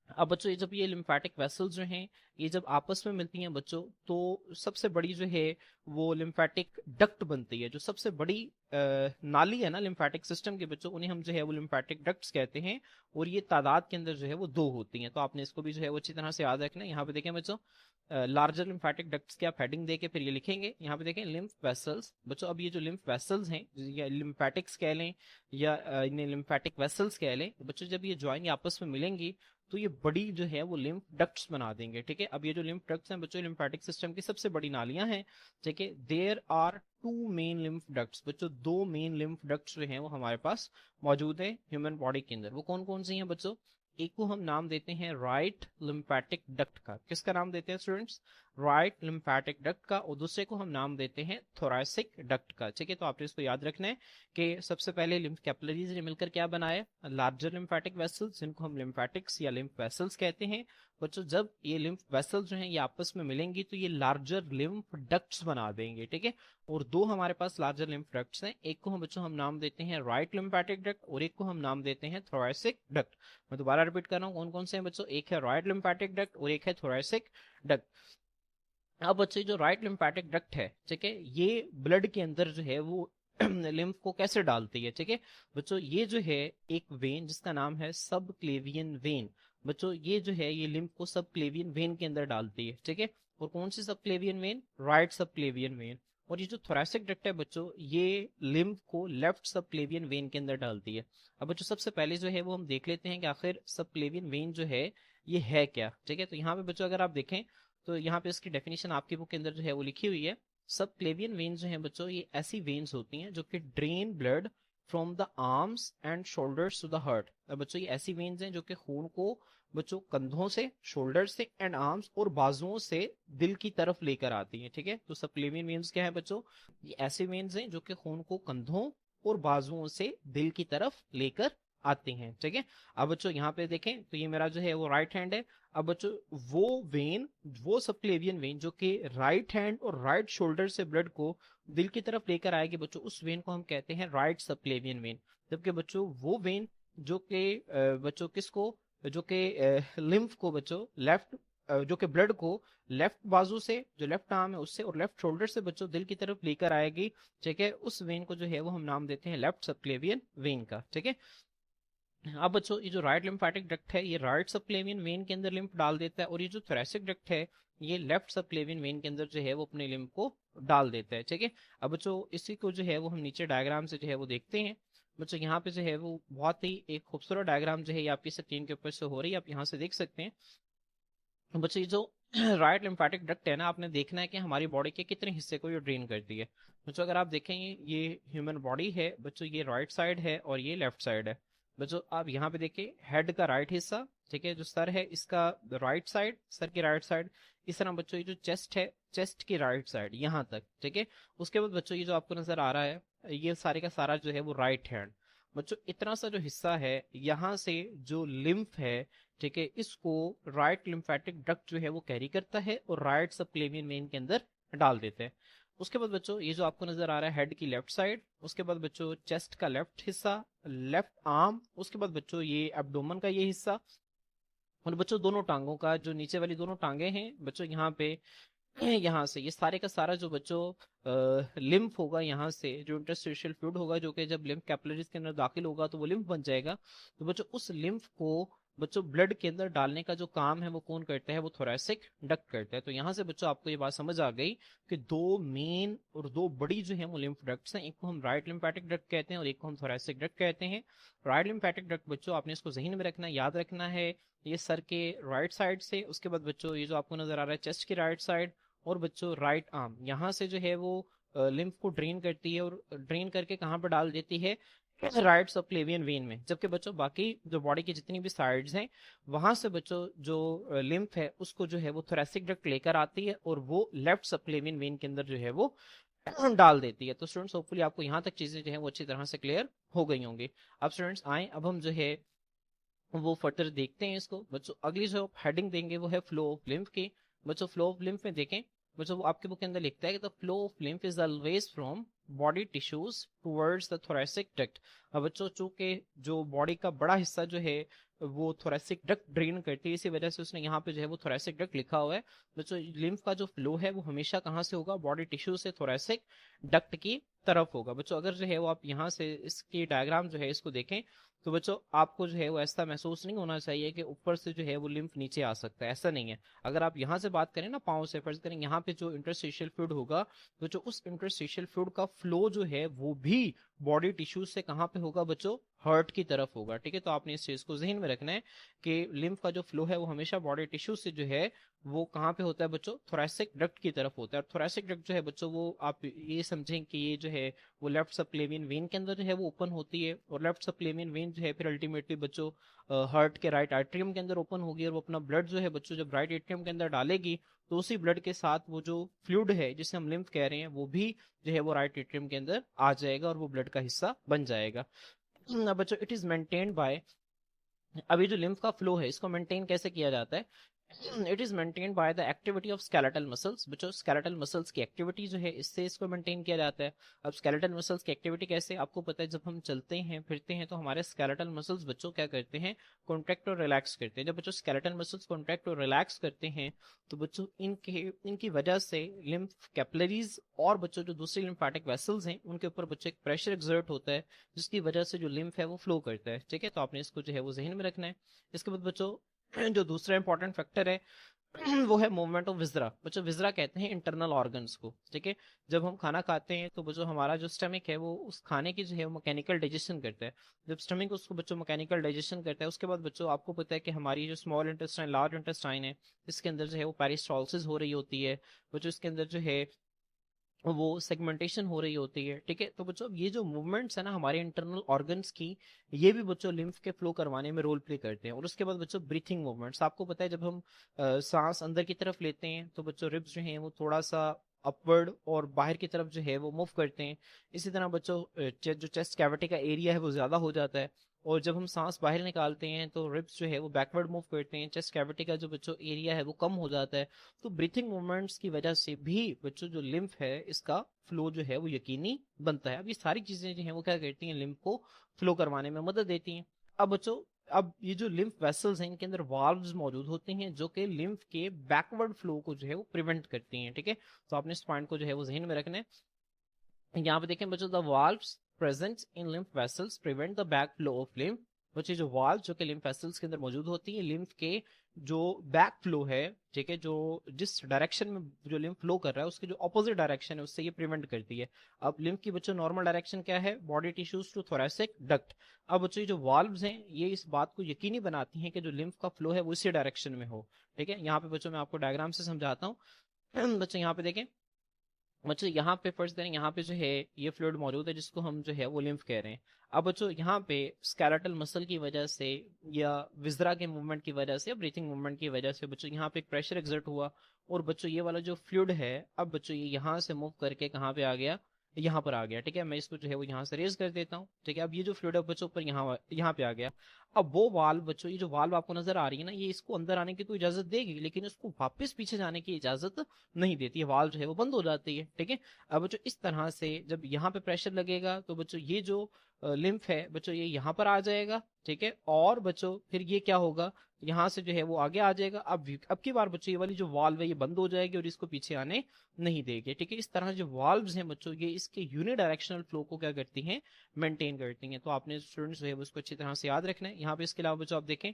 अब बच्चों ये जब ये लिम्फेटिक वेसल्स जो हैं ये जब आपस में मिलती हैं बच्चों तो सबसे बड़ी जो है वो लिम्फेटिक डक्ट बनती है। जो सबसे बड़ी नाली है ना लिम्फेटिक सिस्टम के बच्चों उन्हें हम जो है वो लिम्फेटिक डक्ट्स कहते हैं और ये तादाद के अंदर जो है वो दो होती हैं। तो आपने इसको भी जो है वो अच्छी तरह से याद रखना है। यहाँ पे देखें बच्चों लार्जर लिम्फेटिक डक्ट्स की आप हेडिंग देके फिर ये लिखेंगे। यहाँ पे देखें लिम्फ वेसल्स बच्चों, अब ये जो लिम्फ वेसल्स हैं या लिम्फेटिक्स कह लें या इन्हें लिम्फेटिक वेसल्स कह लें बच्चों, जब ये ज्वाइन आपस में मिलेंगी तो ये बड़ी जो है वो लिम्फ डक्ट्स बना देंगे। ठीक है, अब ये जो लिम्फ डक्ट्स हैं बच्चों लिम्फेटिक सिस्टम की सबसे बड़ी नालियां हैं। ठीक है, there are two main lymph ducts बच्चों, दो मेन लिम्फ डक्ट्स जो हैं वो हमारे पास मौजूद है ह्यूमन बॉडी के अंदर। वो कौन कौन सी हैं बच्चों, एक को हम नाम देते हैं राइट लिम्फेटिक डक्ट का। किसका नाम देते हैं स्टूडेंट्स, राइट लिम्फेटिक डक्ट का। और दूसरे को हम नाम देते हैं थोरैसिक डक्ट का। ठीक है, तो आपने इसको याद रखना है कि सबसे पहले लिम्फ कैपिलरीज ने मिलकर क्या बनाया, लार्जर लिम्फेटिक वेसल्स जिनको हम लिम्फेटिक्स या लिम्फ वेसल्स कहते हैं। बच्चों जब ये लिम्फ वेसल्स जो हैं ये आपस में मिलेंगी तो ये लार्जर लिम्फ डक्ट्स बना देंगे। ठीक है, और दो हमारे पास लार्जर लिम्फ डक्ट्स हैं, एक को हम बच्चों हम नाम देते हैं राइट लिम्फेटिक डक्ट और एक को हम नाम देते हैं थोरैसिक डक्ट। मैं दोबारा रिपीट कर रहा हूँ कौन कौन से हैं बच्चों, एक है राइट लिम्फेटिक डक्ट और एक है थोरैसिक डक्ट। अब बच्चे जो राइट लिम्फेटिक डक्ट है ठीक है ये ब्लड के अंदर जो है वो लिम्फ को कैसे डालती है। ठीक है बच्चों, ये जो है एक वेन जिसका नाम है सब क्लेवियन वेन। बच्चों ये जो है ये लिम्फ को सब क्लेवियन वेन के अंदर डालती है। ठीक है, और कौन सी सब क्लेवियन वेन, राइट सब क्लेवियन वेन। और ये जो थोरैसिक डक्ट है बच्चों ये लिम्फ को लेफ्ट सब क्लेवियन वेन के अंदर डालती है। अब बच्चों सबसे पहले जो है वो हम देख लेते हैं कि आखिर सब क्लेवियन वेन जो है ये है क्या। ठीक है, तो यहाँ पे बच्चों अगर आप देखें तो यहाँ पे इसकी डेफिनेशन आपकी बुक के अंदर जो है वो लिखी हुई है। सब क्लेवियन वेन्स जो हैं बच्चों ये ऐसी वेन्स होती हैं जो कि drain blood from the arms and shoulders to the heart. अब बच्चों ये ऐसी वेन्स हैं जो कि खून को बच्चों कंधों से, शोल्डर से एंड आर्म्स और बाजुओं से दिल की तरफ लेकर आती हैं। ठीक है, तो सब क्लेवियन वेन्स क्या है बच्चों, ये ऐसी वेन्स हैं जो कि खून को कंधों और बाजुओं से दिल की तरफ लेकर आती हैं। ठीक है, अब बच्चों यहाँ पे देखें तो ये मेरा जो है वो राइट हैंड है। अब बच्चों वो वेन, वो सबक्लेवियन वेन जो कि राइट हैंड और राइट शोल्डर से ब्लड को दिल की तरफ लेकर आएगी बच्चों उस वेन को हम कहते हैं राइट सबक्लेवियन वेन। जबकि बच्चों वो वेन जो कि बच्चों किसको, जो कि लिम्फ को बच्चों लेफ्ट, जो कि ब्लड को लेफ्ट बाजू से जो लेफ्ट आर्म है उससे और लेफ्ट शोल्डर से बच्चों दिल की तरफ लेकर आएगी। ठीक है, उस वेन को जो है वो हम नाम देते हैं लेफ्ट सबक्लेवियन वेन का। ठीक है, अब बच्चों ये जो राइट लिम्फेटिक डक्ट है ये राइट सबक्लेवियन वेन के अंदर लिम्फ डाल देता है और ये जो थोरैसिक डक्ट है ये लेफ्ट सबक्लेवियन वेन के अंदर जो है वो अपने लिम्फ को डाल देता है। ठीक है, अब बच्चों इसी को जो है वो हम नीचे डायग्राम से जो है वो देखते हैं। बच्चों यहाँ पे जो है वो बहुत ही एक खूबसूरत डायग्राम जो है ये आपकी स्क्रीन के ऊपर से हो रही है, आप यहाँ से देख सकते हैं। बच्चों ये जो राइट लिम्फेटिक डक्ट है ना, आपने देखना है कि हमारी बॉडी के कितने हिस्से को ये ड्रेन करती है। बच्चों अगर आप देखेंगे ये ह्यूमन बॉडी है बच्चों, ये राइट साइड है और ये लेफ्ट साइड है। बच्चों आप यहाँ पे देखिए हेड का राइट हिस्सा, ठीक है, जो सर है इसका राइट साइड, सर की राइट साइड। इस तरह बच्चों ये जो चेस्ट है, चेस्ट की राइट साइड यहाँ तक, ठीक है। उसके बाद बच्चों ये जो आपको नजर आ रहा है ये सारे का सारा जो है वो राइट हैंड। बच्चों इतना सा जो हिस्सा है यहाँ से जो लिम्फ है, ठीक है, इसको राइट लिम्फेटिक डक्ट जो है वो कैरी करता है और राइट सबक्लेवियन वेन के अंदर डाल देते हैं। उसके बाद बच्चों ये जो आपको नजर आ रहा है हेड की लेफ्ट साइड, उसके बाद बच्चों चेस्ट का लेफ्ट हिस्सा, लेफ्ट आर्म, उसके बाद बच्चों ये एब्डोमेन का ये हिस्सा, और बच्चों दोनों टांगों का जो नीचे वाली दोनों टांगे हैं बच्चों यहाँ पे, यहाँ से ये सारे का सारा जो बच्चों लिम्फ होगा, यहाँ से जो इंटरस्टिशियल फ्लूइड होगा जो कि जब लिम्फ कैपिलरीज के अंदर दाखिल होगा तो वो लिम्फ बन जाएगा। तो बच्चों उस लिम्फ को बच्चों ब्लड के अंदर डालने का जो काम है वो कौन करता है, वो थोरैसिक डक्ट करता है। तो यहाँ से बच्चों आपको ये बात समझ आ गई कि दो मेन और दो बड़ी जो है वो लिम्फ डक्ट्स हैं, एक को हम राइट लिम्फेटिक डक्ट कहते हैं और एक को हम थोरैसिक डक्ट कहते हैं। राइट लिम्फेटिक डक्ट बच्चों आपने इसको जहन में रखना है, याद रखना है, ये सर के राइट साइड से, उसके बाद बच्चों ये जो आपको नजर आ रहा है चेस्ट की राइट साइड, और बच्चों राइट आर्म यहाँ से जो है वो लिम्फ को ड्रेन करती है और ड्रेन करके कहाँ पर डाल देती है, राइट सबक्लेवियन वेन में। जबकि बच्चों बाकी जो बॉडी की जितनी भी साइड्स हैं वहां से बच्चों जो लिम्फ है उसको जो है वो थोरैसिक डक्ट लेकर आती है और वो लेफ्ट सबक्लेवियन वेन के अंदर जो है वो डाल देती है। तो स्टूडेंट्स होपफुली आपको यहाँ तक चीजें जो है वो अच्छी तरह से क्लियर हो गई होंगी। अब स्टूडेंट्स आए, अब हम जो है वो फर्दर देखते हैं इसको। बच्चों अगली जो हेडिंग देंगे वो है फ्लो ऑफ लिम्फ की। बच्चों फ्लो ऑफ लिम्फ में देखें, बच्चों वो आपके बुक के अंदर लिखता है कि the flow of lymph is always from body tissues towards the thoracic duct. अब बच्चों चूंकि जो बॉडी का बड़ा हिस्सा जो है वो थोरैसिक डक्ट ड्रेन करती है, इसी वजह से उसने यहाँ पे जो है वो थोरैसिक डक्ट लिखा हुआ है। बच्चों लिम्फ का जो फ्लो है वो हमेशा कहाँ से होगा, बॉडी टिश्यू से थोरैसिक डक्ट की तरफ होगा। बच्चों अगर जो है वो आप यहाँ से इसकी डायग्राम जो है इसको देखें तो बच्चों आपको जो है वो ऐसा महसूस नहीं होना चाहिए कि ऊपर से जो है वो लिम्फ नीचे आ सकता है, ऐसा नहीं है। अगर आप यहाँ से बात करें ना, पाँव से फर्ज करें यहाँ पे जो इंटरस्टिशियल फ्लूइड होगा, तो जो उस इंटरस्टिशियल फ्लूइड का फ्लो जो है वो भी बॉडी टिश्यूज से कहाँ पे होगा बच्चों, हार्ट की तरफ होगा, ठीक है। तो आपने इस चीज को जहन में रखना है कि लिम्फ का जो फ्लो है वो हमेशा बॉडी टिश्यू से जो है वो कहाँ पे होता है बच्चों, थोरैसिक डक्ट की तरफ होता है। और थोरैसिक डक्ट जो है बच्चों वो आप ये समझें कि ये जो है वो लेफ्ट सबक्लेवियन वेन के अंदर जो है वो ओपन होती है, और लेफ्ट सबक्लेवियन वेन जो है फिर अल्टीमेटली बच्चों हार्ट के राइट आर्टरियम के अंदर ओपन होगी, और वो अपना ब्लड जो है बच्चों जब राइट एट्रियम के अंदर डालेगी तो उसी ब्लड के साथ वो जो फ्लूइड है जिसे हम लिम्फ कह रहे हैं वो भी जो है वो राइट एट्रियम के अंदर आ जाएगा और वो ब्लड का हिस्सा बन जाएगा। अब बच्चों इट इज मेंटेन्ड बाय, अभी जो लिम्फ का फ्लो है इसको मेंटेन कैसे किया जाता है, it is maintained by the activity of skeletal muscles. बच्चों स्केलेटल मसल्स की एक्टिविटी जो है इससे इसको मेंटेन किया जाता है। अब स्केलेटल मसल्स की एक्टिविटी कैसे, आपको पता है जब हम चलते हैं फिरते हैं तो हमारे स्केलेटल मसल्स बच्चों क्या करते हैं, कॉन्ट्रैक्ट और रिलैक्स करते हैं। जब बच्चों स्केलेटल मसल्स कॉन्ट्रैक्ट और रिलैक्स करते हैं तो बच्चों इनकी वजह से लिम्फ कैपिलरीज और बच्चों जो दूसरी लिम्फेटिक वेसल्स हैं उनके ऊपर बच्चों एक प्रेशर एक्सर्ट होता है, जिसकी वजह से जो लिम्फ है वो फ्लो करता है, ठीक है। तो आपने इसको जो है वो जहन में रखना है। इसके बाद बच्चों जो दूसरा इंपॉर्टेंट फैक्टर है वो है मूवमेंट ऑफ विजरा। बच्चों विजरा कहते हैं इंटरनल ऑर्गन्स को, ठीक है। जब हम खाना खाते हैं तो बच्चों हमारा जो स्टमक है वो उस खाने की जो है मैकेनिकल डाइजेशन करता है। जब स्टमक उसको बच्चों मैकेनिकल डाइजेशन करता है उसके बाद बच्चों आपको पता है कि हमारी जो स्मॉल इंटेस्टाइन लार्ज इंटेस्टाइन है इसके अंदर जो है वो पेरिस्टालसिस हो रही होती है। बच्चों इसके अंदर जो है वो सेगमेंटेशन हो रही होती है, ठीक है। तो बच्चों ये जो मूवमेंट्स है ना हमारे इंटरनल ऑर्गन्स की, ये भी बच्चों लिम्फ के फ्लो करवाने में रोल प्ले करते हैं। और उसके बाद बच्चों ब्रीथिंग मूवमेंट्स, आपको पता है जब हम सांस अंदर की तरफ लेते हैं तो बच्चों रिब्स जो हैं वो थोड़ा सा अपवर्ड और बाहर की तरफ जो है वो मूव करते हैं। इसी तरह बच्चों जो चेस्ट कैविटी का एरिया है वो ज्यादा हो जाता है, और जब हम सांस बाहर निकालते हैं तो रिब्स जो है वो बैकवर्ड मूव करते हैं, चेस्ट कैविटी का जो बच्चों एरिया है वो कम हो जाता है। तो ब्रीथिंग मूवमेंट्स की वजह से भी बच्चों जो लिम्फ है इसका फ्लो जो है वो यकीनी बनता है। अब ये सारी चीजें जो है वो क्या करती हैं, लिम्फ को फ्लो करवाने में मदद देती हैं। अब बच्चों अब ये जो लिम्फ वेसल्स हैं इनके अंदर वाल्व्स मौजूद होते हैं जो कि लिम्फ के बैकवर्ड फ्लो को जो है वो प्रिवेंट करती हैं, ठीक है। तो आपने इस पॉइंट को जो है वो जहन में रखना है। यहाँ पे देखें बच्चों, the valves present in lymph vessels prevent the back flow of lymph बच्चे जो वाल्व जो कि लिम्फ वेसल्स के अंदर मौजूद होती है, लिम्फ के जो बैक फ्लो है, ठीक है, जो जिस डायरेक्शन में जो लिम्फ फ्लो कर रहा है उसके जो ऑपोजिट डायरेक्शन है उससे ये प्रिवेंट करती है। अब लिम्फ की बच्चों नॉर्मल डायरेक्शन क्या है, body tissues to thoracic duct. अब बच्चों ये जो वाल्व्स हैं ये इस बात को यकीनी बनाती हैं कि जो लिम्फ का फ्लो है वो इसी डायरेक्शन में हो। ठीक है, यहाँ पे बच्चों मैं आपको डायग्राम से समझाता हूँ। बच्चों यहाँ पे देखें, बच्चों यहाँ पे फर्स्ट करें, यहाँ पे जो है ये फ्लूइड मौजूद है जिसको हम जो है वो लिम्फ कह रहे हैं। अब बच्चों यहाँ पे स्केलेटल मसल की वजह से या विजरा के मूवमेंट की वजह से या ब्रीथिंग मूवमेंट की वजह से बच्चों यहाँ पे एक प्रेशर एक्सर्ट हुआ, और बच्चों ये वाला जो फ्लूइड है अब बच्चों ये यहाँ से मूव करके कहाँ पे आ गया, यहाँ पर आ गया। ठीक है, मैं इसको जो है वो यहाँ से रेज कर देता हूँ। ठीक है, अब ये जो फ्लूइड है बच्चों ऊपर यहाँ पे आ गया। अब वो वाल्व बच्चों, ये जो वाल्व आपको नजर आ रही है ना, ये इसको अंदर आने की तो इजाजत देगी लेकिन इसको वापस पीछे जाने की इजाजत नहीं देती है, वाल्व जो है वो बंद हो जाती है। ठीक है, अब बच्चों इस तरह से जब यहाँ पे प्रेशर लगेगा तो बच्चों ये जो लिम्फ है बच्चों ये यहाँ पर आ जाएगा। ठीक है, और बच्चों फिर ये क्या होगा, यहाँ से जो है वो आगे आ जाएगा। अब की बार बच्चों ये वाली जो वाल्व है ये बंद हो जाएगी और इसको पीछे आने नहीं देगी। ठीक है, इस तरह जो वाल्व्स हैं बच्चों ये इसके यूनिडायरेक्शनल फ्लो को क्या करती हैं, मेंटेन करती हैं। तो आपने स्टूडेंट्स जो है उसको अच्छी तरह से याद रखना है। यहाँ पे इसके अलावा बच्चों आप देखें,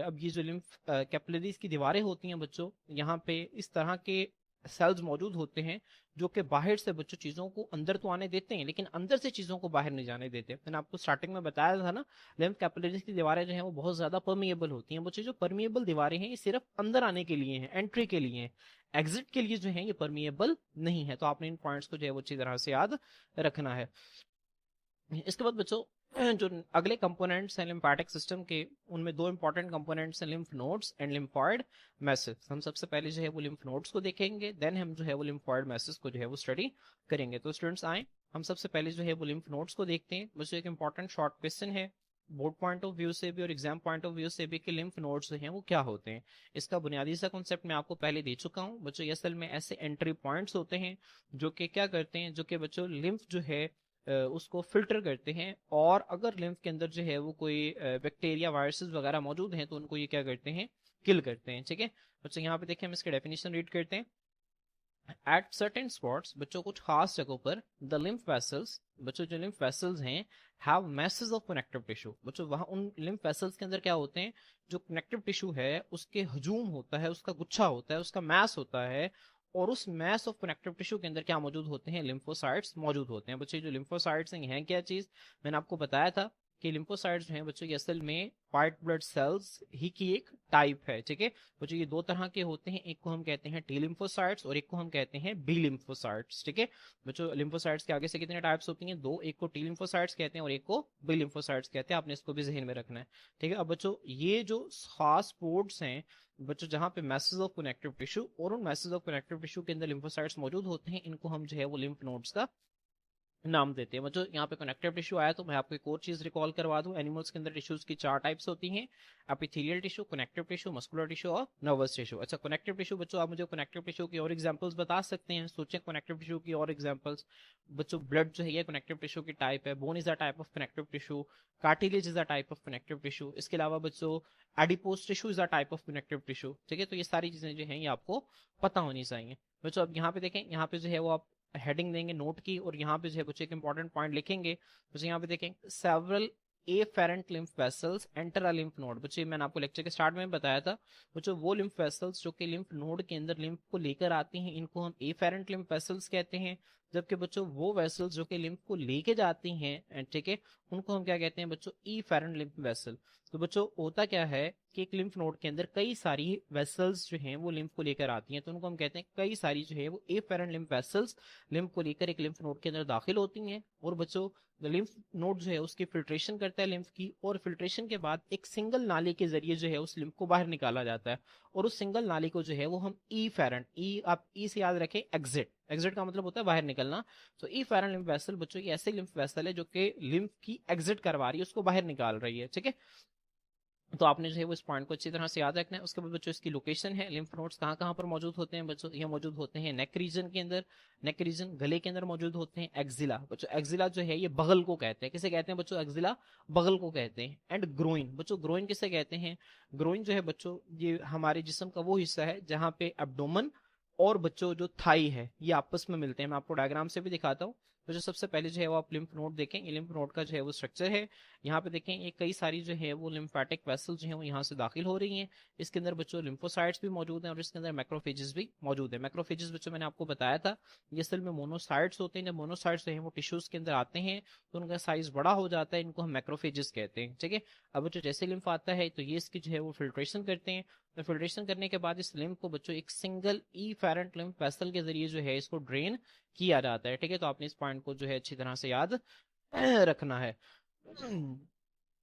अब ये जो लिम्फ कैपिलरीज की दीवारें होती हैं बच्चों, यहाँ पे इस तरह के सेल्स मौजूद होते हैं जो कि बाहर से बच्चों चीजों को अंदर तो आने देते हैं लेकिन अंदर से चीजों को बाहर नहीं जाने देते। मैंने आपको स्टार्टिंग में बताया था ना, लिम्फ कैपिलरीज की दीवारें जो हैं वो बहुत ज्यादा परमिएबल होती हैं। बच्चों जो परमिएबल दीवारें हैं ये सिर्फ अंदर आने के लिए हैं, एंट्री के लिए हैं, एग्जिट के लिए जो है ये परमिएबल नहीं है। तो आपने इन पॉइंट्स को जो है वो अच्छी तरह से याद रखना है। इसके बाद बच्चों जो अगले कंपोनेंट्स हैं लिम्फेटिक सिस्टम के, उनमें दो इंपॉर्टेंट कंपोनेंट्स हैं, lymph nodes and lymphoid message. हम सबसे पहले जो है वो लिम्फ नोड्स को देखेंगे, देन हम जो है वो लिम्फॉइड मैसेज को जो है वो स्टडी करेंगे। तो स्टूडेंट्स आए, हम सबसे पहले जो है वो लिम्फ नोड्स को देखते हैं। बच्चों एक इंपॉर्टेंट शॉर्ट क्वेश्चन है बोर्ड पॉइंट ऑफ व्यू से भी और एग्जाम पॉइंट ऑफ व्यू से भी कि लिम्फ नोड्स जो हैं वो क्या होते हैं। इसका बुनियादी सा कॉन्सेप्ट मैं आपको पहले दे चुका हूँ। बच्चों ये असल में ऐसे एंट्री पॉइंट्स होते हैं जो कि क्या करते हैं, जो कि बच्चों लिम्फ जो है उसको फिल्टर करते हैं, और अगर लिम्फ के अंदर जो है वो कोई बैक्टीरिया वायरसेस वगैरह मौजूद हैं तो उनको ये क्या करते हैं, किल करते हैं। ठीक है बच्चों, यहाँ पे देखिए हम इसके डेफिनेशन रीड करते हैं। एट सर्टेन स्पॉट्स, बच्चों कुछ खास जगहों पर, द लिम्फ वेसल्स, बच्चों जो लिम्फ वेसल्स हैं, have message of connective tissue. बच्चों वहां उन लिम्फ वेसल्स के अंदर क्या होते हैं, जो कनेक्टिव टिश्यू है उसके हजूम होता है, उसका गुच्छा होता है, उसका मैस होता है, और उस मैस ऑफ कनेक्टिव टिश्यू के अंदर क्या मौजूद होते हैं, लिम्फोसाइट्स मौजूद होते हैं। बच्चे जो लिम्फोसाइट्स हैं ये हैं क्या चीज, मैंने आपको बताया था कि लिम्फोसाइट्स जो हैं बच्चों ये असल में व्हाइट ब्लड सेल्स ही की एक टाइप है। ठीक है बच्चों, ये दो तरह के होते हैं, एक को हम कहते हैं टी लिम्फोसाइट्स और एक को हम कहते हैं बी लिम्फोसाइट्स। ठीक है बच्चों, लिम्फोसाइट्स के आगे से कितने टाइप्स होती हैं, दो, एक को टी लिम्फोसाइट्स कहते हैं और एक को बी लिम्फोसाइट्स कहते हैं। आपने इसको भी जहन में रखना है। ठीक है, अब बच्चों ये जो खास पोर्ट्स हैं बच्चों जहां पे मैसेज ऑफ कनेक्टिव टिश्यू और उन मैसेज ऑफ कनेक्टिव टिश्यू के अंदर लिम्फोसाइट्स मौजूद होते हैं, इनको हम जो है वो लिम्फ नोड्स का नाम देते हैं। मतलब यहाँ पे कनेक्टिव टिश्यू आया तो मैं आपको एक और चीज रिकॉल करवा दूं, एनिमल्स के अंदर टिश्यूज की चार टाइप्स होती हैं, epithelial tissue, connective tissue, muscular tissue और नर्वस टिश्यू। अच्छा कनेक्टिव टिश्यू बच्चों, आप मुझे कनेक्टिव टिश्यू की और एग्जांपल्स बता सकते हैं, सोचें कनेक्टिव टिश्यू की और एग्जांपल्स। बच्चों ब्लड जो है ये कनेक्टिव टिश्यू की टाइप है, bone is a type of connective tissue, cartilage is a type of connective tissue. इसके अलावा बच्चों adipose tissue is a type of connective tissue. ठीक है, तो ये सारी चीजें जो है ये आपको पता होनी चाहिए। बच्चों अब यहाँ पे देखें, यहाँ पे जो है वो आप हेडिंग देंगे नोट की, और यहाँ पे जो है बच्चे एक इंपॉर्टेंट पॉइंट लिखेंगे। बच्चे यहाँ पे देखें, several efferent lymph vessels enter a lymph node. बच्चे मैंने आपको लेक्चर के स्टार्ट में बताया था, बच्चों वो लिम्फ वेसल्स जो कि लिम्फ नोड के अंदर लिम्फ को लेकर आती हैं इनको हम एफेरेंट लिम्फ वेसल्स कहते हैं, जबकि बच्चों वो वेसल्स जो कि लिम्फ को लेके जाती हैं, ठीक है, उनको हम क्या कहते हैं बच्चों, एफेरेंट लिम्फ वेसल। तो बच्चों होता क्या है कि एक लिम्फ नोड के अंदर कई सारी वेसल्स जो हैं वो लिम्फ को लेकर आती हैं, तो उनको हम कहते हैं कई सारी जो है वो एफेरेंट लिम्फ वेसल्स लिम्फ को लेकर एक लिम्फ नोड के अंदर दाखिल होती हैं। और बच्चों लिम्फ नोड जो है उसकी फिल्ट्रेशन करता है लिम्फ की, और फिल्ट्रेशन के बाद एक सिंगल नाली के जरिए जो है उस लिम्फ को बाहर निकाला जाता है, और उस सिंगल नाली को जो है वो हम ई फेरेंट, ई आप ई से याद रखें, एग्जिट, एग्जिट का मतलब होता है बाहर निकलना। तो ई फेरेंट लिम्फ वेसल बच्चों की ऐसे लिम्फ वेसल है जो कि लिम्फ की एग्जिट करवा रही है, उसको बाहर निकाल रही है। ठीक है, तो आपने जो है वो इस पॉइंट को अच्छी तरह से याद रखना है। उसके बाद बच्चों इसकी लोकेशन है, लिम्फ नोड्स कहाँ कहाँ पर मौजूद होते हैं बच्चों, ये मौजूद होते हैं नेक रीजन के अंदर, नेक रीजन गले के अंदर मौजूद होते हैं, एक्जिला बच्चों, एक्जिला जो है ये बगल को कहते हैं, किसे कहते हैं बच्चों, एक्जिला बगल को कहते हैं। एंड ग्रोइन बच्चों, ग्रोइन किसे कहते हैं, ग्रोइन जो है बच्चों ये हमारे जिस्म का वो हिस्सा है जहाँ पे एब्डोमन और बच्चों जो थाई है ये आपस में मिलते हैं। मैं आपको डायग्राम से भी दिखाता हूँ। तो जो सबसे पहले जो है वो आप लिम्फ नोड देखें, ये लिम्फ नोड का जो है वो स्ट्रक्चर है। यहाँ पे देखें ये कई सारी जो है वो लिम्फेटिक वेसल जो है वो यहाँ से दाखिल हो रही हैं। इसके अंदर बच्चों लिम्फोसाइट्स भी मौजूद हैं और इसके अंदर मैक्रोफेजेस भी मौजूद है। मैक्रोफेजेस बच्चों मैंने आपको बताया था ये असल में मोनोसाइट्स होते हैं। जब मोनोसाइट्स जो है वो टिश्यूज के अंदर आते हैं तो उनका साइज बड़ा हो जाता है, इनको हम मैक्रोफेजेस कहते हैं। ठीक है, अब बच्चों जैसे लिम्फ आता है तो ये इसकी जो है वो फिल्ट्रेशन करते हैं। तो फिल्ट्रेशन करने के बाद इस लिम्फ को बच्चों एक सिंगल इफेरेंट लिम्फ वेसल के जरिए जो है इसको ड्रेन किया जाता है। ठीक है, तो आपने इस पॉइंट को जो है अच्छी तरह से याद रखना है।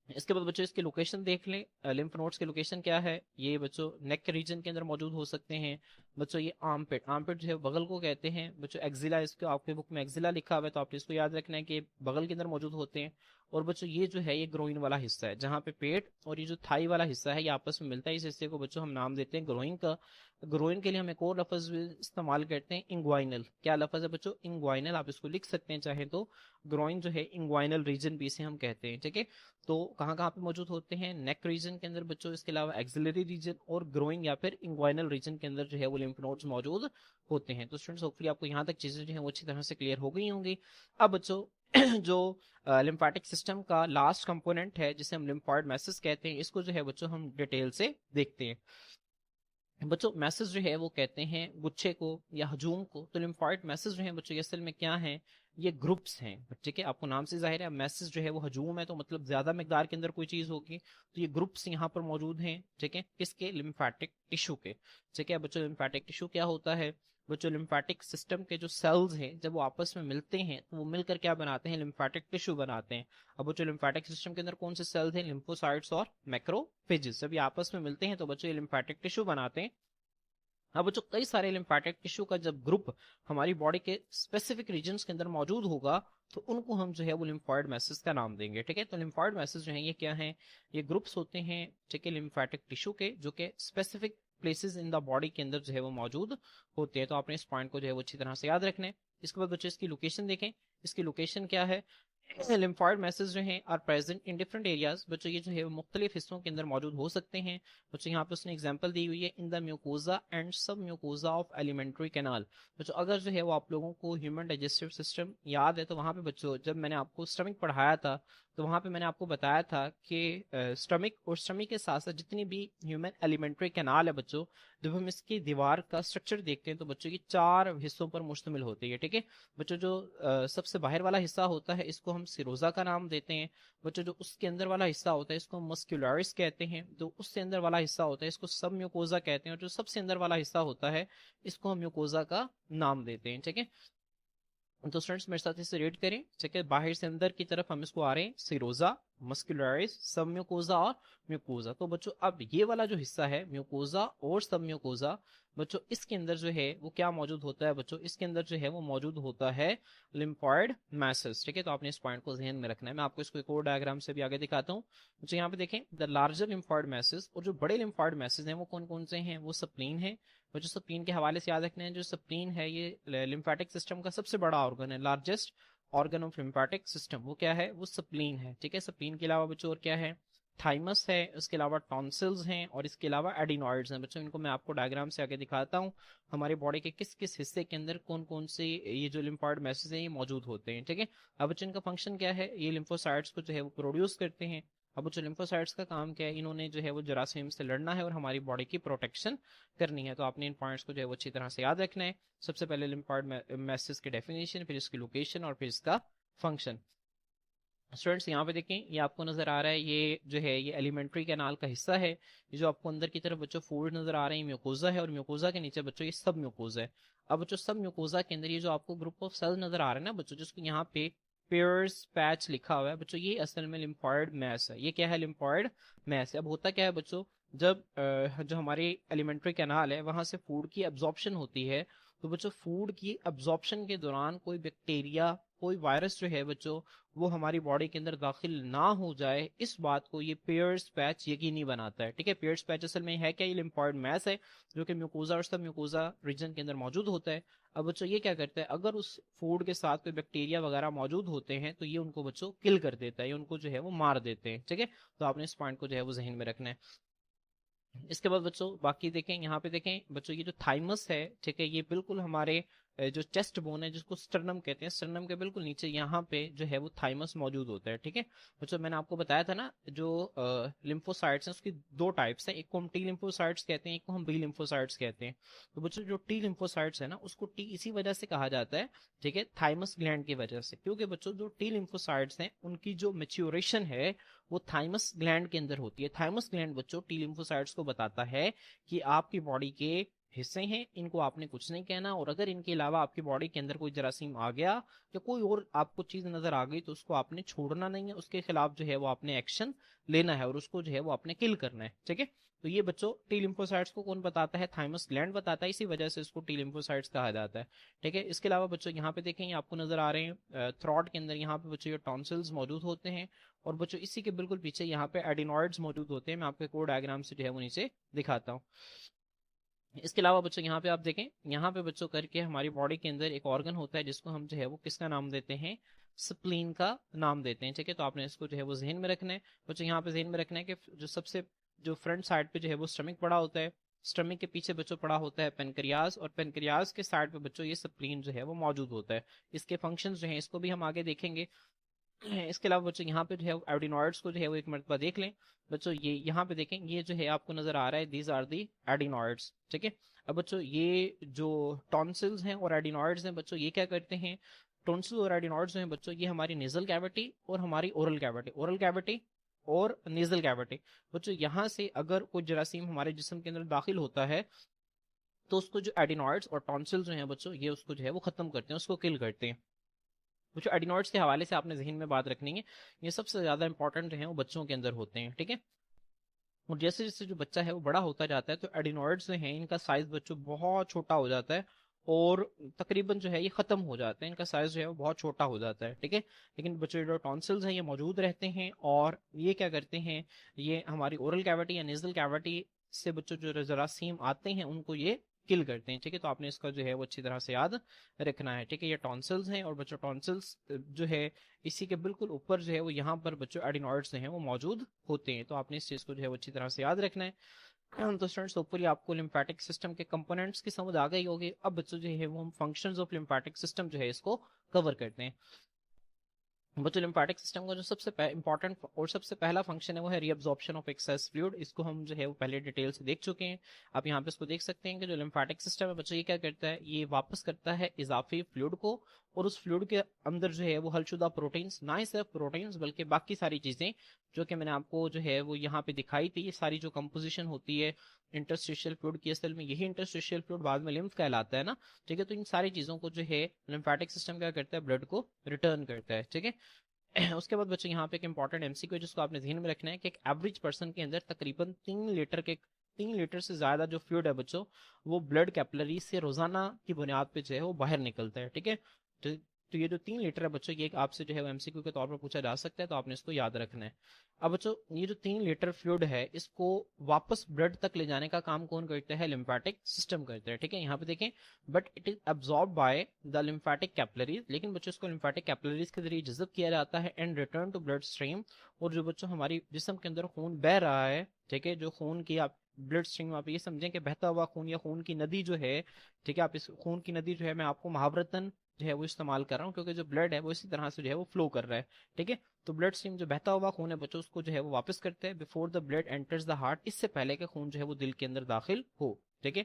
इसके बाद बच्चों इसकी लोकेशन देख लें, लिम्फ नोड्स की लोकेशन क्या है। ये बच्चों नेक के रीजन के अंदर मौजूद हो सकते हैं। बच्चों ये आर्मपिट, आर्मपिट जो है बगल को कहते हैं। बच्चों एक्जिला, इसको आपके बुक में एक्जिला लिखा हुआ है तो आपने इसको याद रखना है कि बगल के अंदर मौजूद होते हैं। और बच्चों ये जो है ये ग्रोइन वाला हिस्सा है जहाँ पे पेट और ये जो थाई वाला हिस्सा है ये आपस में मिलता है। इस हिस्से को बच्चों हम नाम देते हैं ग्रोइन का। ग्रोइन के लिए हम एक और लफ्ज भी इस्तेमाल करते हैं, इंग्वाइनल। क्या लफ्ज है बच्चों? इंग्वाइनल। आप इसको लिख सकते हैं चाहे तो। ग्रोइन जो है इंग्वाइनल रीजन भी इसे हम कहते हैं। ठीक है, तो कहाँ कहाँ पे मौजूद होते हैं? नेक रीजन के अंदर बच्चों, इसके अलावा एक्सिलरी रीजन और ग्रोइंग या फिर इंग्वाइनल रीजन के अंदर जो है वो लिम्फ नोड्स मौजूद होते हैं। तो स्टूडेंट्स होपफुली आपको यहाँ तक चीजें जो है वो अच्छी तरह से क्लियर हो गई होंगी। अब बच्चों जो लिम्फेटिक सिस्टम का लास्ट कंपोनेंट है जिसे हम लिम्फॉइड मैसेज कहते हैं, इसको जो है बच्चों हम डिटेल से देखते हैं। बच्चों मैसेज जो है वो कहते हैं गुच्छे को या हजूम को। तो लिम्फॉइड मैसेज जो है बच्चों ये असल में क्या है? ये ग्रुप्स हैं। ठीक है, आपको नाम से जाहिर है मैसेज जो है वो हजूम है तो मतलब ज्यादा मिकदार के अंदर कोई चीज होगी। तो ये ग्रुप्स यहाँ पर मौजूद हैं। ठीक है, किसके? लिम्फेटिक टिश्यू के। ठीक है बच्चों, लिम्फेटिक टिश्यू क्या होता है? बच्चों लिम्फेटिक सिस्टम के जो सेल्स हैं जब वो आपस में मिलते हैं तो वो मिलकर क्या बनाते हैं? लिम्फेटिक टिश्यू बनाते हैं। अब बच्चों लिम्फेटिक सिस्टम के अंदर कौन से सेल्स हैं? लिम्फोसाइट्स और मैक्रोफेजेस। जब ये आपस में मिलते हैं तो बच्चों ये लिम्फेटिक टिश्यू बनाते हैं। अब बच्चों कई सारे लिम्फेटिक टिश्यू का जब ग्रुप हमारी बॉडी के स्पेसिफिक रीजन्स के अंदर मौजूद होगा तो उनको हम जो है वो लिम्फॉइड मैसेज का नाम देंगे। ठीक है, तो लिम्फॉइड मैसेज जो है ये क्या है? ये ग्रुप्स होते हैं ठीक है लिम्फेटिक टिश्यू के, जो कि specific places in the body के अंदर जो है वो मौजूद होते हैं। तो आपने इस पॉइंट को जो है वो अच्छी तरह से याद रखना है। इसके बाद बच्चों इसकी लोकेशन देखें। इसकी लोकेशन क्या है? लिम्फॉइड मैसेज जो हैं are present in different areas. बच्चों ये जो है वो मुख्तलिफ हिस्सों के अंदर मौजूद हो सकते हैं। बच्चों यहाँ पे उसने एग्जांपल दी हुई है, इन द म्यूकोजा एंड सब म्यूकोजा ऑफ एलिमेंट्री कैनाल। बच्चों अगर जो है वो आप लोगों को ह्यूमन डाइजेस्टिव सिस्टम याद है तो वहाँ पे बच्चों जब मैंने आपको स्टमक पढ़ाया था तो वहाँ पे मैंने आपको बताया था कि स्टमक और स्टमक के साथ साथ जितनी भी ह्यूमन एलिमेंट्री कैनाल है बच्चों, जब हम इसकी दीवार का स्ट्रक्चर देखते हैं तो बच्चों की 4 हिस्सों पर मुश्तमिल होती है। ठीक है बच्चों, जो सबसे बाहर वाला हिस्सा होता है इसको हम सिरोजा का नाम देते हैं। बच्चों जो उसके अंदर वाला हिस्सा होता है इसको हम मस्कुलरिस कहते हैं। जो उससे अंदर वाला हिस्सा होता है इसको सब म्यूकोजा कहते हैं और जो सबसे अंदर वाला हिस्सा होता है इसको हम म्यूकोजा का नाम देते हैं। ठीक है, तो स्टूडेंट्स मेरे साथ इसे रीड करें। ठीक है, बाहर से अंदर की तरफ हम इसको आ रहे हैं, सिरोजा, मस्कुलरिस, सब म्यूकोजा और म्यूकोजा। तो बच्चों अब ये वाला जो हिस्सा है म्यूकोजा और सब म्यूकोजा, बच्चों इसके अंदर जो है वो क्या मौजूद होता है? बच्चों इसके अंदर जो है वो मौजूद होता है लिम्फॉइड मैसेज। ठीक है, तो आपने इस पॉइंट को ध्यान में रखना है। मैं आपको इसको एक और डायग्राम से भी आगे दिखाता हूँ। बच्चों यहाँ पे देखें, द लार्जर लिम्फॉइड मैसेज, और जो बड़े लिम्फॉइड मैसेज हैं वो कौन कौन से हैं? वो स्प्लीन है। और जो स्प्लीन के हवाले से याद रखना है, जो स्प्लीन है ये लिम्फेटिक सिस्टम का सबसे बड़ा ऑर्गन है, largest organ of lymphatic system. वो क्या है? वो स्प्लीन है। ठीक है, स्प्लीन के अलावा बच्चों और क्या है? थाइमस है, उसके अलावा टॉन्सिल्स हैं और इसके अलावा एडिनॉइड्स हैं। बच्चों इनको मैं आपको डायग्राम से आगे दिखाता हूँ, हमारे बॉडी के किस किस हिस्से के अंदर कौन कौन से ये जो लिम्फॉइड मैसेज हैं ये मौजूद होते हैं। ठीक है, अब बच्चों इनका फंक्शन क्या है? ये लिम्फोसाइट्स को जो है वो प्रोड्यूस करते हैं। अब जो लिम्फोसाइट्स का काम क्या है? इन्होंने जो है वो जरासीम से लड़ना है और हमारी बॉडी की प्रोटेक्शन करनी है। तो आपने इन पॉइंट्स को जो है वो अच्छी तरह से याद रखना है। सबसे पहले लिम्फॉइड मैसेज की डेफिनेशन, फिर इसकी लोकेशन और फिर इसका फंक्शन। स्टूडेंट्स यहाँ पे देखें, ये आपको नजर आ रहा है, ये जो है ये एलिमेंट्री कैनाल का हिस्सा है। ये जो आपको अंदर की तरफ बच्चों फोल्ड नजर आ रहे हैं म्यूकोजा है, और म्यूकोजा के नीचे बच्चों ये सब म्यूकोजा है। अब बच्चों सब म्यूकोजा के अंदर ये जो आपको ग्रुप ऑफ सेल नजर आ रहे हैं ना बच्चों, जिसको यहाँ पे पेयर्स पैच लिखा हुआ है बच्चों, ये असल में लिम्फॉइड मैस है। ये क्या है? लिम्फॉइड मैस है। अब होता क्या है बच्चों, जब जो हमारी एलिमेंट्री कैनाल है वहां से फूड की एब्जॉर्प्शन होती है तो बच्चों फूड की एब्जॉर्प्शन के दौरान कोई बैक्टीरिया, कोई वायरस जो है बच्चों वो हमारी बॉडी के अंदर दाखिल ना हो जाए, इस बात को ये पेयर्स पैच यकीनी बनाता है। ठीक है, पेयर्स पैच असल में है क्या? ये लिम्फॉइड मैस है जो कि म्यूकोजा और सब म्यूकोजा रीजन के अंदर मौजूद होता है। अब बच्चों ये क्या करता है, अगर उस फूड के साथ कोई बैक्टीरिया वगैरह मौजूद होते हैं तो ये उनको बच्चों किल कर देता है, ये उनको जो है वो मार देते हैं। ठीक है, तो आपने इस पॉइंट को जो है वो जहन में रखना है। इसके बाद बच्चों बाकी देखें, यहाँ पे देखें बच्चों ये जो थाइमस है, ठीक है, ये बिल्कुल हमारे जो चेस्ट बोन है जिसको स्टर्नम कहते हैं, स्टर्नम के बिल्कुल नीचे यहाँ पे जो है वो थाइमस मौजूद होता है। ठीक है बच्चों, मैंने आपको बताया था ना जो लिम्फोसाइट्स हैं उसकी दो टाइप्स हैं, एक को हम टी लिम्फोसाइट्स कहते हैं, एक को हम बी लिम्फोसाइट्स कहते हैं। तो बच्चों जो टी लिम्फोसाइट्स है ना उसको टी इसी वजह से कहा जाता है, ठीक है, थाइमस ग्लैंड की वजह से, क्योंकि बच्चों जो टी लिम्फोसाइट्स हैं उनकी जो मेच्योरेशन है वो थाइमस ग्लैंड के अंदर होती है। थाइमस ग्लैंड बच्चों टी लिम्फोसाइट्स को बताता है कि आपकी बॉडी के हिस्से हैं, इनको आपने कुछ नहीं कहना, और अगर इनके अलावा आपकी बॉडी के अंदर कोई जरासीम आ गया या कोई और आपको चीज नजर आ गई तो उसको आपने छोड़ना नहीं है, उसके खिलाफ जो है वो आपने एक्शन लेना है और उसको जो है वो आपने किल करना है। ठीक है, तो ये बच्चों टी लिम्फोसाइट्स को कौन बताता है, थाइमस ग्लैंड बताता है, इसी वजह से इसको टी लिम्फोसाइट्स कहा जाता है। ठीक है, इसके अलावा बच्चों यहाँ पे देखें, आपको नजर आ रहे हैं थ्रॉट के अंदर यहाँ पे बच्चों ये टॉन्सिल्स मौजूद होते हैं, और बच्चों इसी के बिल्कुल पीछे यहाँ पे एडिनॉइड्स मौजूद होते हैं। मैं आपको कोड डायग्राम से जो है वो नीचे दिखाता हूँ। इसके अलावा बच्चों यहाँ पे आप देखें, यहाँ पे बच्चों करके हमारी बॉडी के अंदर एक ऑर्गन होता है जिसको हम जो है वो किसका नाम देते हैं, स्प्लीन का नाम देते हैं। ठीक है, तो आपने इसको जो है वो जहन में रखना है बच्चों, यहाँ पे जहन में रखना है कि जो सबसे जो फ्रंट साइड पे जो है वो स्टमक पड़ा होता है, स्टमक के पीछे बच्चों पड़ा होता है पेनक्रियाज, और पेनक्रियाज के साइड पे बच्चों ये स्प्लीन जो है वो मौजूद होता है। इसके फंक्शंस जो है इसको भी हम आगे देखेंगे। इसके अलावा बच्चों यहाँ पे जो है एडिनॉइड्स को जो है वो एक मरतबा देख लें बच्चों, ये यहाँ पे देखें, ये जो है आपको नजर आ रहा है, दीज आर दी एडिनॉइड्स। ठीक है, अब बच्चों ये जो टॉन्सिल्स हैं और एडिनॉइड्स हैं बच्चों, ये क्या करते हैं, टॉन्सिल और एडिनॉइड्स हैं बच्चों, ये हमारी नेजल कैविटी और हमारी ओरल कैविटी और नेजल कैविटी बच्चों, यहाँ से अगर कोई जरासीम हमारे जिस्म के अंदर दाखिल होता है तो उसको जो एडिनॉइड्स और टॉन्सिल्स जो हैं बच्चों, ये उसको जो है वो खत्म करते हैं, उसको किल करते हैं। कुछ एडिनॉइड्स के हवाले से आपने जहन में बात रखनी है, ये सबसे ज्यादा इंपॉर्टेंट जो है वो बच्चों के अंदर होते हैं। ठीक है, और जैसे जैसे जो बच्चा है वो बड़ा होता जाता है तो एडिनॉइड्स जो हैं इनका साइज बच्चों बहुत छोटा हो जाता है, और तकरीबन जो है ये खत्म हो जाते हैं, इनका साइज जो है वो बहुत छोटा हो जाता है। ठीक है, लेकिन बच्चों जो टॉन्सिल्स हैं ये मौजूद रहते हैं, और ये क्या करते हैं, ये हमारी ओरल कैविटी या नेजल कैविटी से बच्चों जो जरासीम आते हैं उनको ये किल करते हैं। ठीक है, तो आपने इसका जो है वो अच्छी तरह से याद रखना है। ठीक है, ये टॉन्सिल्स हैं, और बच्चों टॉन्सिल्स जो है इसी के बिल्कुल ऊपर जो है वो यहाँ पर बच्चों एडिनॉइड्स हैं वो मौजूद होते हैं, तो आपने इस चीज को जो है वो अच्छी तरह से याद रखना है। तो स्टूडेंट्स ऊपर आपको लिम्फेटिक सिस्टम के कंपोनेंट्स की समझ आ गई होगी। अब बच्चों जो है वो हम फंक्शंस ऑफ लिम्फेटिक सिस्टम जो है इसको कवर करते हैं। बच्चों लिम्फेटिक सिस्टम का जो सबसे इंपॉर्टेंट और सबसे पहला फंक्शन है वो है रीअब्जॉर्प्शन ऑफ एक्सेस फ्लूइड, इसको हम जो है वो पहले डिटेल से देख चुके हैं। आप यहाँ पे इसको देख सकते हैं कि जो लिम्फेटिक सिस्टम है बच्चों, ये क्या करता है, ये वापस करता है इजाफी फ्लूइड को, और उस फ्लूइड के अंदर जो है वो हलशुदा प्रोटीन्स, ना ही सिर्फ प्रोटीन्स बल्कि बाकी सारी चीजें जो कि मैंने आपको जो है वो यहाँ पे दिखाई थी, ये सारी जो कंपोजिशन होती है इंटरस्टिशियल फ्लूइड की, असल में यही इंटरस्टिशियल फ्लूइड बाद में लिम्फ कहलाता है ना। ठीक है, तो इन सारी चीजों को जो है लिम्फेटिक सिस्टम क्या करता है, ब्लड को रिटर्न करता है। ठीक है, उसके बाद बच्चों यहाँ पे एक इंपॉर्टेंट एमसीक्यू जिसको आपने ध्यान में रखना है कि एक एवरेज पर्सन के अंदर तकरीबन 3 लीटर से ज्यादा जो फ्लूइड है बच्चों वो ब्लड कैपिलरी से रोजाना की बुनियाद पे जो है वो बाहर निकलता है। ठीक है, तो ये जो 3 लीटर है बच्चों, ये आपसे जो है वो एमसीक्यू के तौर पर पूछा जा सकता है, तो आपने इसको याद रखना है। अब बच्चों ये जो 3 लीटर फ्लूइड है इसको वापस ब्लड तक ले जाने का काम कौन करता है, लिम्फेटिक सिस्टम करता है। ठीक है, यहाँ पे देखें, but it is absorb by the lymphatic capillaries, लेकिन बच्चों इसको लिम्फेटिक कैपिलरीज के जरिए जज़ब किया जाता है and return to blood stream. और जो बच्चों हमारी जिस्म के अंदर खून बह रहा है, ठीक है, जो खून की आप ब्लड स्ट्रीम, आप ये समझें कि बहता हुआ खून या खून की नदी जो है, ठीक है, आप इस खून की नदी जो है मैं आपको मुहावरतन जो है वो इस्तेमाल कर रहा हूँ, क्योंकि जो ब्लड है वो इसी तरह से जो है वो फ्लो कर रहा है। ठीक है, तो ब्लड स्ट्रीम जो बहता हुआ खून है बच्चों उसको जो है वो वापस करते हैं before the blood enters the heart, इससे पहले के खून जो है वो दिल के अंदर दाखिल हो। ठीक है,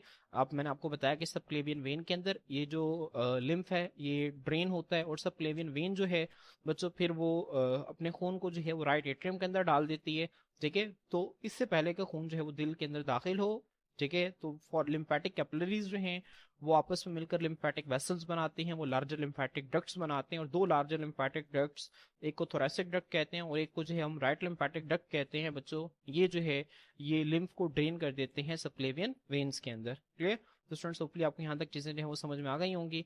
मैंने आपको बताया कि सब क्लेवियन वेन के अंदर ये जो लिम्फ है ये ड्रेन होता है, और सब क्लेवियन वेन जो है बच्चों फिर वो अपने खून को जो है वो राइट एट्रियम के अंदर डाल देती है। ठीक है, तो इससे पहले का खून जो है वो दिल के अंदर दाखिल हो। ठीक है, तो फॉर लिम्फेटिक कैपिलरीज जो हैं वो आपस में मिलकर लिम्फेटिक वेसल्स बनाते हैं, वो लार्जर लिम्फेटिक डक्ट्स बनाते हैं, और दो लार्जर लिम्फेटिक डक्ट्स, एक को थोरेसिक डक्ट कहते हैं और एक को जो है हम राइट लिम्फेटिक डक्ट कहते हैं बच्चों, ये जो है ये लिम्फ को ड्रेन कर देते हैं सबक्लेवियन वेन्स के अंदर। क्लियर, तो स्टूडेंट्स होपफुली आपको यहाँ तक चीजें जो है वो समझ में आ गई होंगी।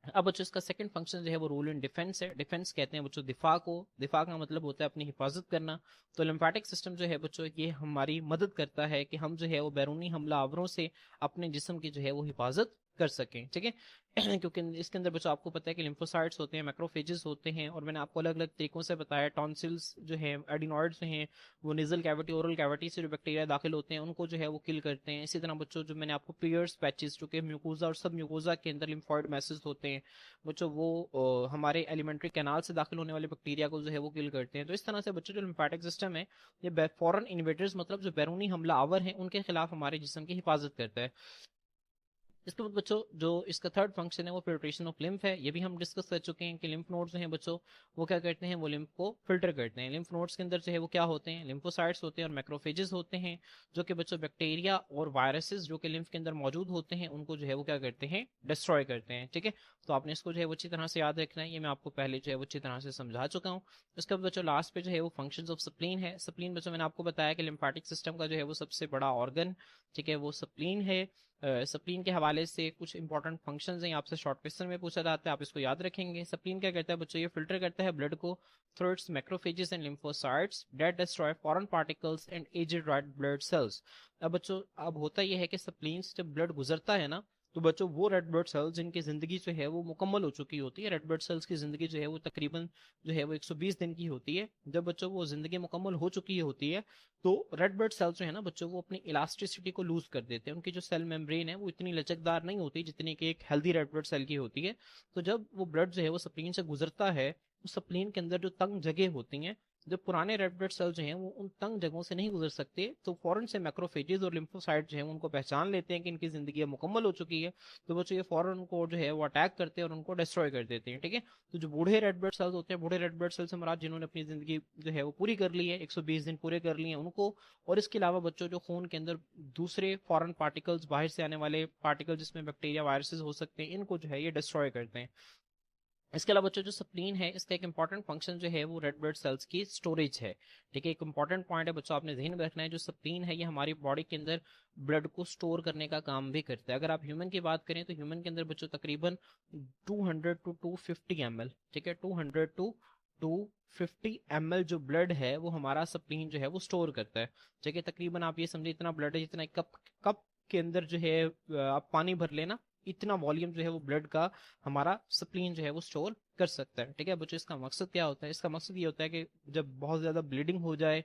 अब बच्चों इसका सेकंड फंक्शन जो है वो रूल इन डिफेंस है। डिफेंस कहते हैं बच्चों दिफा को, दिफा का मतलब होता है अपनी हिफाजत करना। तो लिम्फेटिक सिस्टम जो है बच्चों ये हमारी मदद करता है कि हम जो है वो बैरूनी हमला आवरों से अपने जिस्म की जो है वो हिफाजत कर सकें, ठीक है। क्योंकि इसके अंदर बच्चों आपको पता है कि लिम्फोसाइट्स होते हैं, मैक्रोफेजेस होते हैं, और मैंने आपको अलग अलग तरीकों से बताया, टॉन्सिल्स जो है, एडिनॉइड्स जो हैं, वो नेजल कैविटी, ओरल कैविटी से जो बैक्टीरिया दाखिल होते हैं उनको जो है वो किल करते हैं। इसी तरह बच्चों जो मैंने आपको पियर्स पैचेस जो कि म्यूकोजा और सब म्यूकोजा के अंदर लिम्फॉइड मैसेज होते हैं बच्चों, वो हमारे एलिमेंट्री कैनाल से दाखिल होने वाले बैक्टीरिया को जो है वो किल करते हैं। तो इस तरह से बच्चों जो लिम्फेटिक सिस्टम है ये फॉरेन इन्वेडर्स मतलब जो बैरूनी हमला आवर हैं उनके खिलाफ हमारे जिस्म की हिफाजत करता है। इसके बाद बच्चों जो इसका थर्ड फंक्शन है वो फिल्ट्रेशन ऑफ लिम्फ है। ये भी हम डिस्कस कर चुके हैं कि लिम्फ नोड्स जो हैं बच्चों वो क्या करते हैं, वो लिम्फ को फिल्टर करते हैं। लिम्फ नोड्स के अंदर जो है वो क्या होते हैं, लिम्फोसाइट्स होते हैं और मैक्रोफेजेस होते हैं, जो कि बच्चों बैक्टीरिया और वायरसेस जो कि लिम्फ के अंदर मौजूद होते हैं उनको जो है वो क्या करते हैं, डिस्ट्रॉय करते हैं, ठीक है। तो आपने इसको जो है वो अच्छी तरह से याद रखना है, ये मैं आपको पहले जो है वो अच्छी तरह से समझा चुका हूँ। उसके बाद बच्चों लास्ट पे जो है वो फंक्शंस ऑफ स्प्लीन है। स्प्लीन बच्चों मैंने आपको बताया कि लिम्फेटिक सिस्टम का जो है वो सबसे बड़ा ऑर्गन, ठीक है, वो स्प्लीन है। स्प्लीन के हवाले से कुछ इंपॉर्टेंट फंक्शंस हैं, आपसे शॉर्ट क्वेश्चन में पूछा जाता है, आप इसको याद रखेंगे। स्प्लीन क्या करता है बच्चों, ये फिल्टर करता है ब्लड को through its macrophages and lymphocytes that destroy foreign particles and aged red blood cells. अब बच्चों अब होता यह है कि स्प्लीन से जब ब्लड गुजरता है ना, तो बच्चों वो रेड ब्लड सेल्स जिनकी जिंदगी जो है वो मुकम्मल हो चुकी होती है, रेड ब्लड सेल्स की जिंदगी जो है वो तकरीबन जो है वो 120 दिन की होती है। जब बच्चों वो जिंदगी मुकम्मल हो चुकी होती है तो रेड ब्लड सेल्स जो है ना बच्चों वो अपनी इलास्टिसिटी को लूज कर देते हैं। उनकी जो सेल मेम्ब्रेन है वो इतनी लचकदार नहीं होती जितनी कि एक हेल्दी रेड ब्लड सेल की होती है। तो जब वो ब्लड जो है वो स्प्लीन से गुजरता है तो स्प्लीन के अंदर जो तंग जगह होती हैं, जो पुराने रेड ब्लड सेल जो हैं वो उन तंग जगहों से नहीं गुजर सकते, तो फौरन से मैक्रोफेजेस और लिम्फोसाइट जो हैं उनको पहचान लेते हैं कि इनकी जिंदगी अब मुकम्मल हो चुकी है। तो बच्चों ये फौरन उनको जो है वो अटैक करते हैं और उनको डिस्ट्रॉय कर देते हैं, ठीक है। तो जो बूढ़े रेड ब्लड सेल्स होते हैं, बूढ़े रेड ब्लड सेल्स से मुराद जिन्होंने अपनी जिंदगी जो है वो पूरी कर ली है, 120 दिन पूरे कर लिए हैं उनको। और इसके अलावा बच्चों जो खून के अंदर दूसरे फॉरेन पार्टिकल्स, बाहर से आने वाले पार्टिकल जिसमें बैक्टीरिया वायरसेस हो सकते हैं, इनको जो है ये डिस्ट्रॉय करते हैं। इसके अलावा बच्चों जो स्प्लीन है इसका एक इंपॉर्टेंट फंक्शन जो है वो रेड ब्लड सेल्स की स्टोरेज है, ठीक है। एक इंपॉर्टेंट पॉइंट है बच्चों, आपने ध्यान में रखना है, जो स्प्लीन है ये हमारी बॉडी के अंदर ब्लड को स्टोर करने का काम भी करता है। अगर आप ह्यूमन की बात करें तो ह्यूमन के अंदर बच्चों तकरीबन 200 टू 250 ml, ठीक है, 200 टू 250 ml जो ब्लड है वो हमारा स्प्लीन जो है वो स्टोर करता है, ठीक है। तकरीबन आप ये समझिए इतना ब्लड है जितना एक कप कप के अंदर जो है आप पानी भर लेना, इतना वॉल्यूम जो है वो ब्लड का हमारा स्प्लीन जो है वो स्टोर कर सकता है, ठीक है। बच्चों इसका मकसद क्या होता है, इसका मकसद ये होता है कि जब बहुत ज्यादा ब्लीडिंग हो जाए,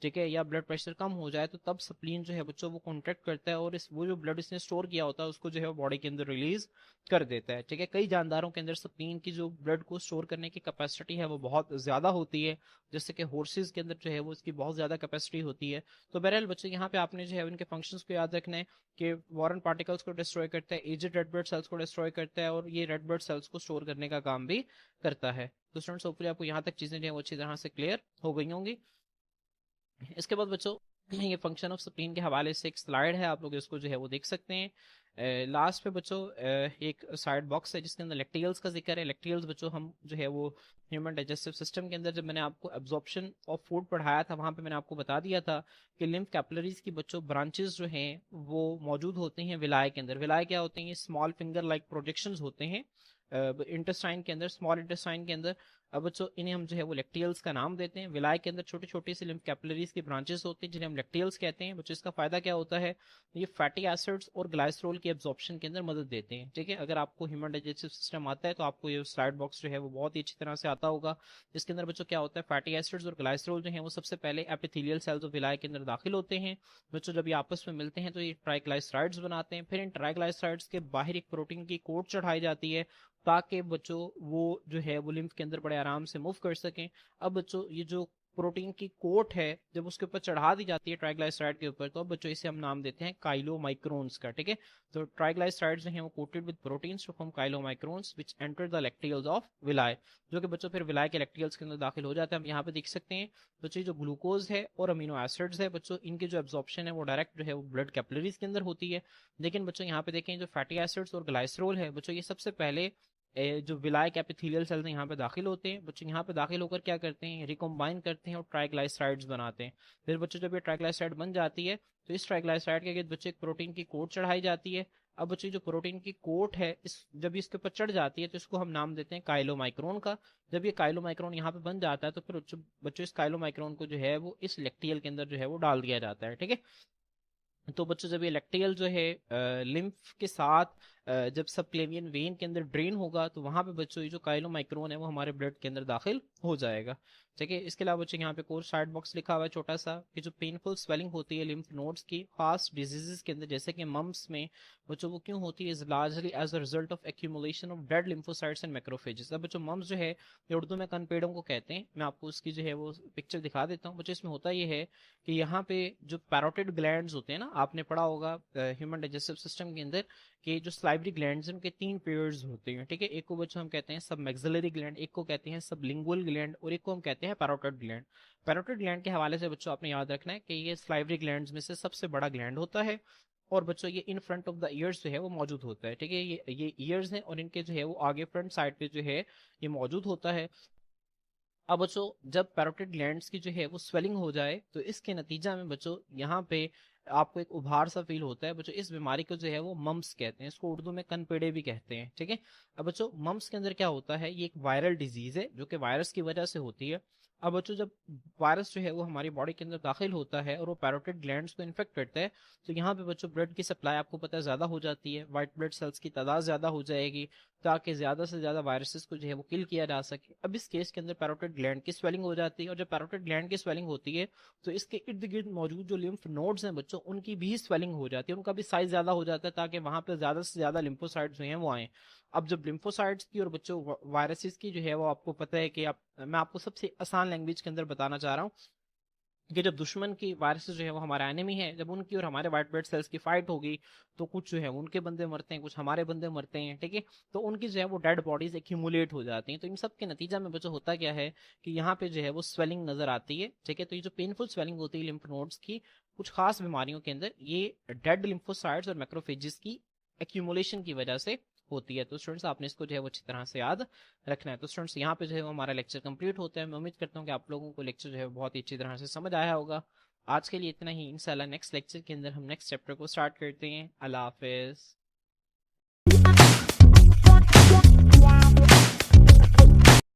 ठीक है, या ब्लड प्रेशर कम हो जाए, तो तब स्प्लीन जो है बच्चों वो कॉन्ट्रैक्ट करता है और इस वो जो ब्लड इसने स्टोर किया होता है उसको जो है वो बॉडी के अंदर रिलीज कर देता है, ठीक है। कई जानदारों के अंदर स्प्लीन की जो ब्लड को स्टोर करने की कैपेसिटी है वो बहुत ज्यादा होती है, जैसे कि हॉर्सेज के अंदर जो है वो इसकी बहुत ज्यादा कैपेसिटी होती है। तो बहरहाल बच्चों यहाँ पे आपने जो है इनके फंक्शंस को याद रखना है कि वॉरेन पार्टिकल्स को डिस्ट्रॉय करता है, एजेड रेड ब्लड सेल्स को डिस्ट्रॉय करता है, और ये रेड ब्लड सेल्स को स्टोर करने का काम भी करता है। तो स्टूडेंट्स होपफुली आपको यहाँ तक चीजें जो है वो अच्छी तरह से क्लियर हो गई होंगी। इसके बाद बच्चों ये फंक्शन ऑफ स्प्लीन के हवाले से एक स्लाइड है, आप लोग इसको जो है वो देख सकते हैं। लास्ट पे बच्चों एक साइड बॉक्स है जिसके अंदर लेक्टियल्स का जिक्र है। लेक्टियल्स बच्चों हम जो है वो ह्यूमन डाइजेस्टिव सिस्टम के अंदर, जब मैंने आपको एब्जॉर्प्शन ऑफ फूड पढ़ाया था वहां पे मैंने आपको बता दिया था कि लिम्फ कैपिलरीज की बच्चों ब्रांचेस जो हैं वो मौजूद होते हैं विलाय के अंदर। विलाय क्या होते हैं, ये स्मॉल फिंगर लाइक प्रोजेक्शंस होते हैं इंटेस्टाइन के अंदर, स्मॉल इंटेस्टाइन के अंदर। अब बच्चों इन्हें हम जो है वो लेक्टियल्स का नाम देते हैं। विलाय के अंदर छोटे छोटे से लिम्फ कैपिलरीज की ब्रांचेस होती हैं जिन्हें हम लेक्टियल्स कहते हैं। बच्चों इसका फायदा क्या होता है, ये फैटी एसिड्स और ग्लाइसरोल की एब्जॉर्प्शन के अंदर मदद देते हैं, ठीक है। अगर आपको ह्यूमन डाइजेस्टिव सिस्टम आता है तो आपको ये स्लाइड बॉक्स जो है वो बहुत ही अच्छी तरह से आता होगा। इसके अंदर बच्चों क्या होता है, फैटी एसिड्स और ग्लाइसरोल जो है वो सबसे पहले एपिथेलियल सेल्स ऑफ विलाय के अंदर दाखिल होते हैं। बच्चों जब ये आपस में मिलते हैं तो ये ट्राइग्लाइसराइड्स बनाते हैं। फिर इन ट्राइग्लाइसराइड्स के बाहर एक प्रोटीन की कोट चढ़ाई जाती है ताकि बच्चों वो जो है वो लिम्फ के अंदर बड़े आराम से मूव कर सकें। अब बच्चों ये जो प्रोटीन की कोट है जब उसके ऊपर चढ़ा दी जाती है ट्राइग्लाइसराइड के ऊपर, तो अब बच्चों इसे हम नाम देते हैं काइलोमाइक्रोन्स का, ठीक है। तो ट्राइग्लाइसराइड्स जो हैं वो coated with proteins to form chylomicrons which enter the lacteals of villi, जो कि बच्चों फिर विलाय के लेक्टियल्स के अंदर दाखिल हो जाता है। हम यहाँ पे देख सकते हैं बच्चों जो ग्लूकोज है और अमीनो एसिड्स है बच्चों, इनकी जो एब्जॉर्प्शन है वो डायरेक्ट जो है वो ब्लड कैपिलरीज के अंदर होती है। लेकिन बच्चों यहाँ पे देखें जो फैटी एसिड्स और ग्लाइसरोल है बच्चों, ये सबसे पहले जो विलायक एपिथेलियल सेल्स हैं यहाँ पे दाखिल होते हैं। बच्चों यहाँ पे दाखिल होकर क्या करते हैं, रिकॉम्बाइन करते हैं और ट्राइग्लाइसराइड्स बनाते हैं। फिर बच्चों जब ये ट्राइग्लाइसराइड बन जाती है तो इस ट्राइग्लाइसराइड के बच्चे एक प्रोटीन की कोट चढ़ाई जाती है। अब बच्चों जो प्रोटीन की कोट है इस जब इसके ऊपर चढ़ जाती है तो इसको हम नाम देते हैं काइलोमाइक्रोन का। जब ये काइलोमाइक्रोन यहाँ पे बन जाता है तो फिर बच्चों इस काइलोमाइक्रोन को जो है वो इस लेक्टियल के अंदर जो है वो डाल दिया जाता है, ठीक है। तो बच्चों जब ये लेक्टियल जो है लिम्फ के साथ जब सबक्लेवियन वेन के अंदर ड्रेन होगा तो वहां पे बच्चों ये जो काइलोमाइक्रोन है वो हमारे ब्लड के अंदर दाखिल हो जाएगा। ठीक है, इसके अलावा बच्चों यहाँ पे कोर्स चार्ट बॉक्स लिखा हुआ है छोटा सा कि जो पेनफुल स्वेलिंग होती है लिम्फ नोड्स की फास्ट डिजीजेस के अंदर जैसे कि मम्स में, बच्चों वो क्यों होती है, is largely as a result of accumulation of dead lymphocytes and macrophages. अब बच्चों मम्स जो है ये उर्दू में कनपेड़ों को कहते हैं। मैं आपको उसकी जो है वो पिक्चर दिखा देता हूँ बच्चों। इसमें होता ये है कि यहाँ पे जो पैरोटिड ग्लैंड्स होते हैं ना, आपने पढ़ा होगा ह्यूमन डाइजेस्टिव सिस्टम के अंदर कि जो स्लाइवरी ग्लैंड्स हैं उनके 3 पेयर्स होते हैं। ठीक है, एक को बच्चों हम कहते हैं सब मैक्सिलरी ग्लैंड, एक को कहते हैं सब लिंगुअल ग्लैंड और एक को हम कहते हैं पैरोटिड ग्लैंड। पैरोटिड ग्लैंड के हवाले से बच्चों आपने याद रखना है कि ये स्लाइवरी ग्लैंड्स में से सबसे बड़ा ग्लैंड होता है और बच्चों ये in front of the years जो है वो मौजूद होता है। ठीक है, ये ईयर्स हैं और इनके जो है वो आगे फ्रंट साइड पे जो है ये मौजूद होता है। अब बच्चों जब पैरोटिड ग्लैंड्स की जो है वो स्वेलिंग हो जाए तो इसके नतीजा में बच्चों यहाँ पे आपको एक उभार सा फील होता है। बच्चों इस बीमारी को जो है वो मम्स कहते हैं, इसको उर्दू में कनपेड़े भी कहते हैं। ठीक है, अब बच्चों मम्स के अंदर क्या होता है, ये एक वायरल डिजीज है जो कि वायरस की वजह से होती है। अब बच्चों जब वायरस जो है वो हमारी बॉडी के अंदर दाखिल होता है और वो पैरोटिड ग्लैंड्स को इन्फेक्ट करता है तो यहाँ पे बच्चों ब्लड की सप्लाई आपको पता है ज्यादा हो जाती है, व्हाइट ब्लड सेल्स की तादाद ज्यादा हो जाएगी ताकि ज्यादा से ज्यादा वायरसेस को जो है वो किल किया जा सके। अब इस केस के अंदर पैरोटिड ग्लैंड की स्वेलिंग हो जाती है और जब पैरोटिड ग्लैंड की स्वेलिंग होती है तो इसके इर्द गिर्द मौजूद जो लिम्फ नोड्स हैं बच्चों उनकी भी स्वेलिंग हो जाती है, उनका भी साइज ज्यादा हो जाता है ताकि वहां पे ज्यादा से ज्यादा लिम्फोसाइट्स जो हैं वो आए। अब जब लिम्फोसाइट्स की और बच्चों वायरसेस की जो है वो आपको पता है कि मैं आपको सबसे आसान लैंग्वेज के अंदर बताना चाह रहा हूँ कि जब दुश्मन की वायरसेस जो है वो हमारा एनिमी है, जब उनकी और हमारे व्हाइट ब्लड सेल्स की फाइट होगी तो कुछ जो है उनके बंदे मरते हैं, कुछ हमारे बंदे मरते हैं। ठीक है, तो उनकी जो है वो डेड बॉडीज एक्यूमुलेट हो जाती हैं। तो इन सब के नतीजा में बच्चों होता क्या है कि यहाँ पे जो है वो स्वेलिंग नजर आती है। ठीक है, तो ये जो पेनफुल स्वेलिंग होती है लिम्फ नोड्स की कुछ खास बीमारियों के अंदर ये डेड लिम्फोसाइट्स और मैक्रोफेजेस की एक्यूमुलेशन की वजह से होती है। तो स्टूडेंट्स आपने इसको जो है वो अच्छी तरह से याद रखना है। तो स्टूडेंट्स यहाँ पे जो है वो हमारा लेक्चर कंप्लीट होता है। मैं उम्मीद करता हूँ कि आप लोगों को लेक्चर जो है बहुत ही अच्छी तरह से समझ आया होगा। आज के लिए इतना ही, इंशाल्लाह नेक्स्ट लेक्चर के अंदर हम नेक्स्ट चैप्टर को स्टार्ट करते हैं। अल्लाह हाफिज।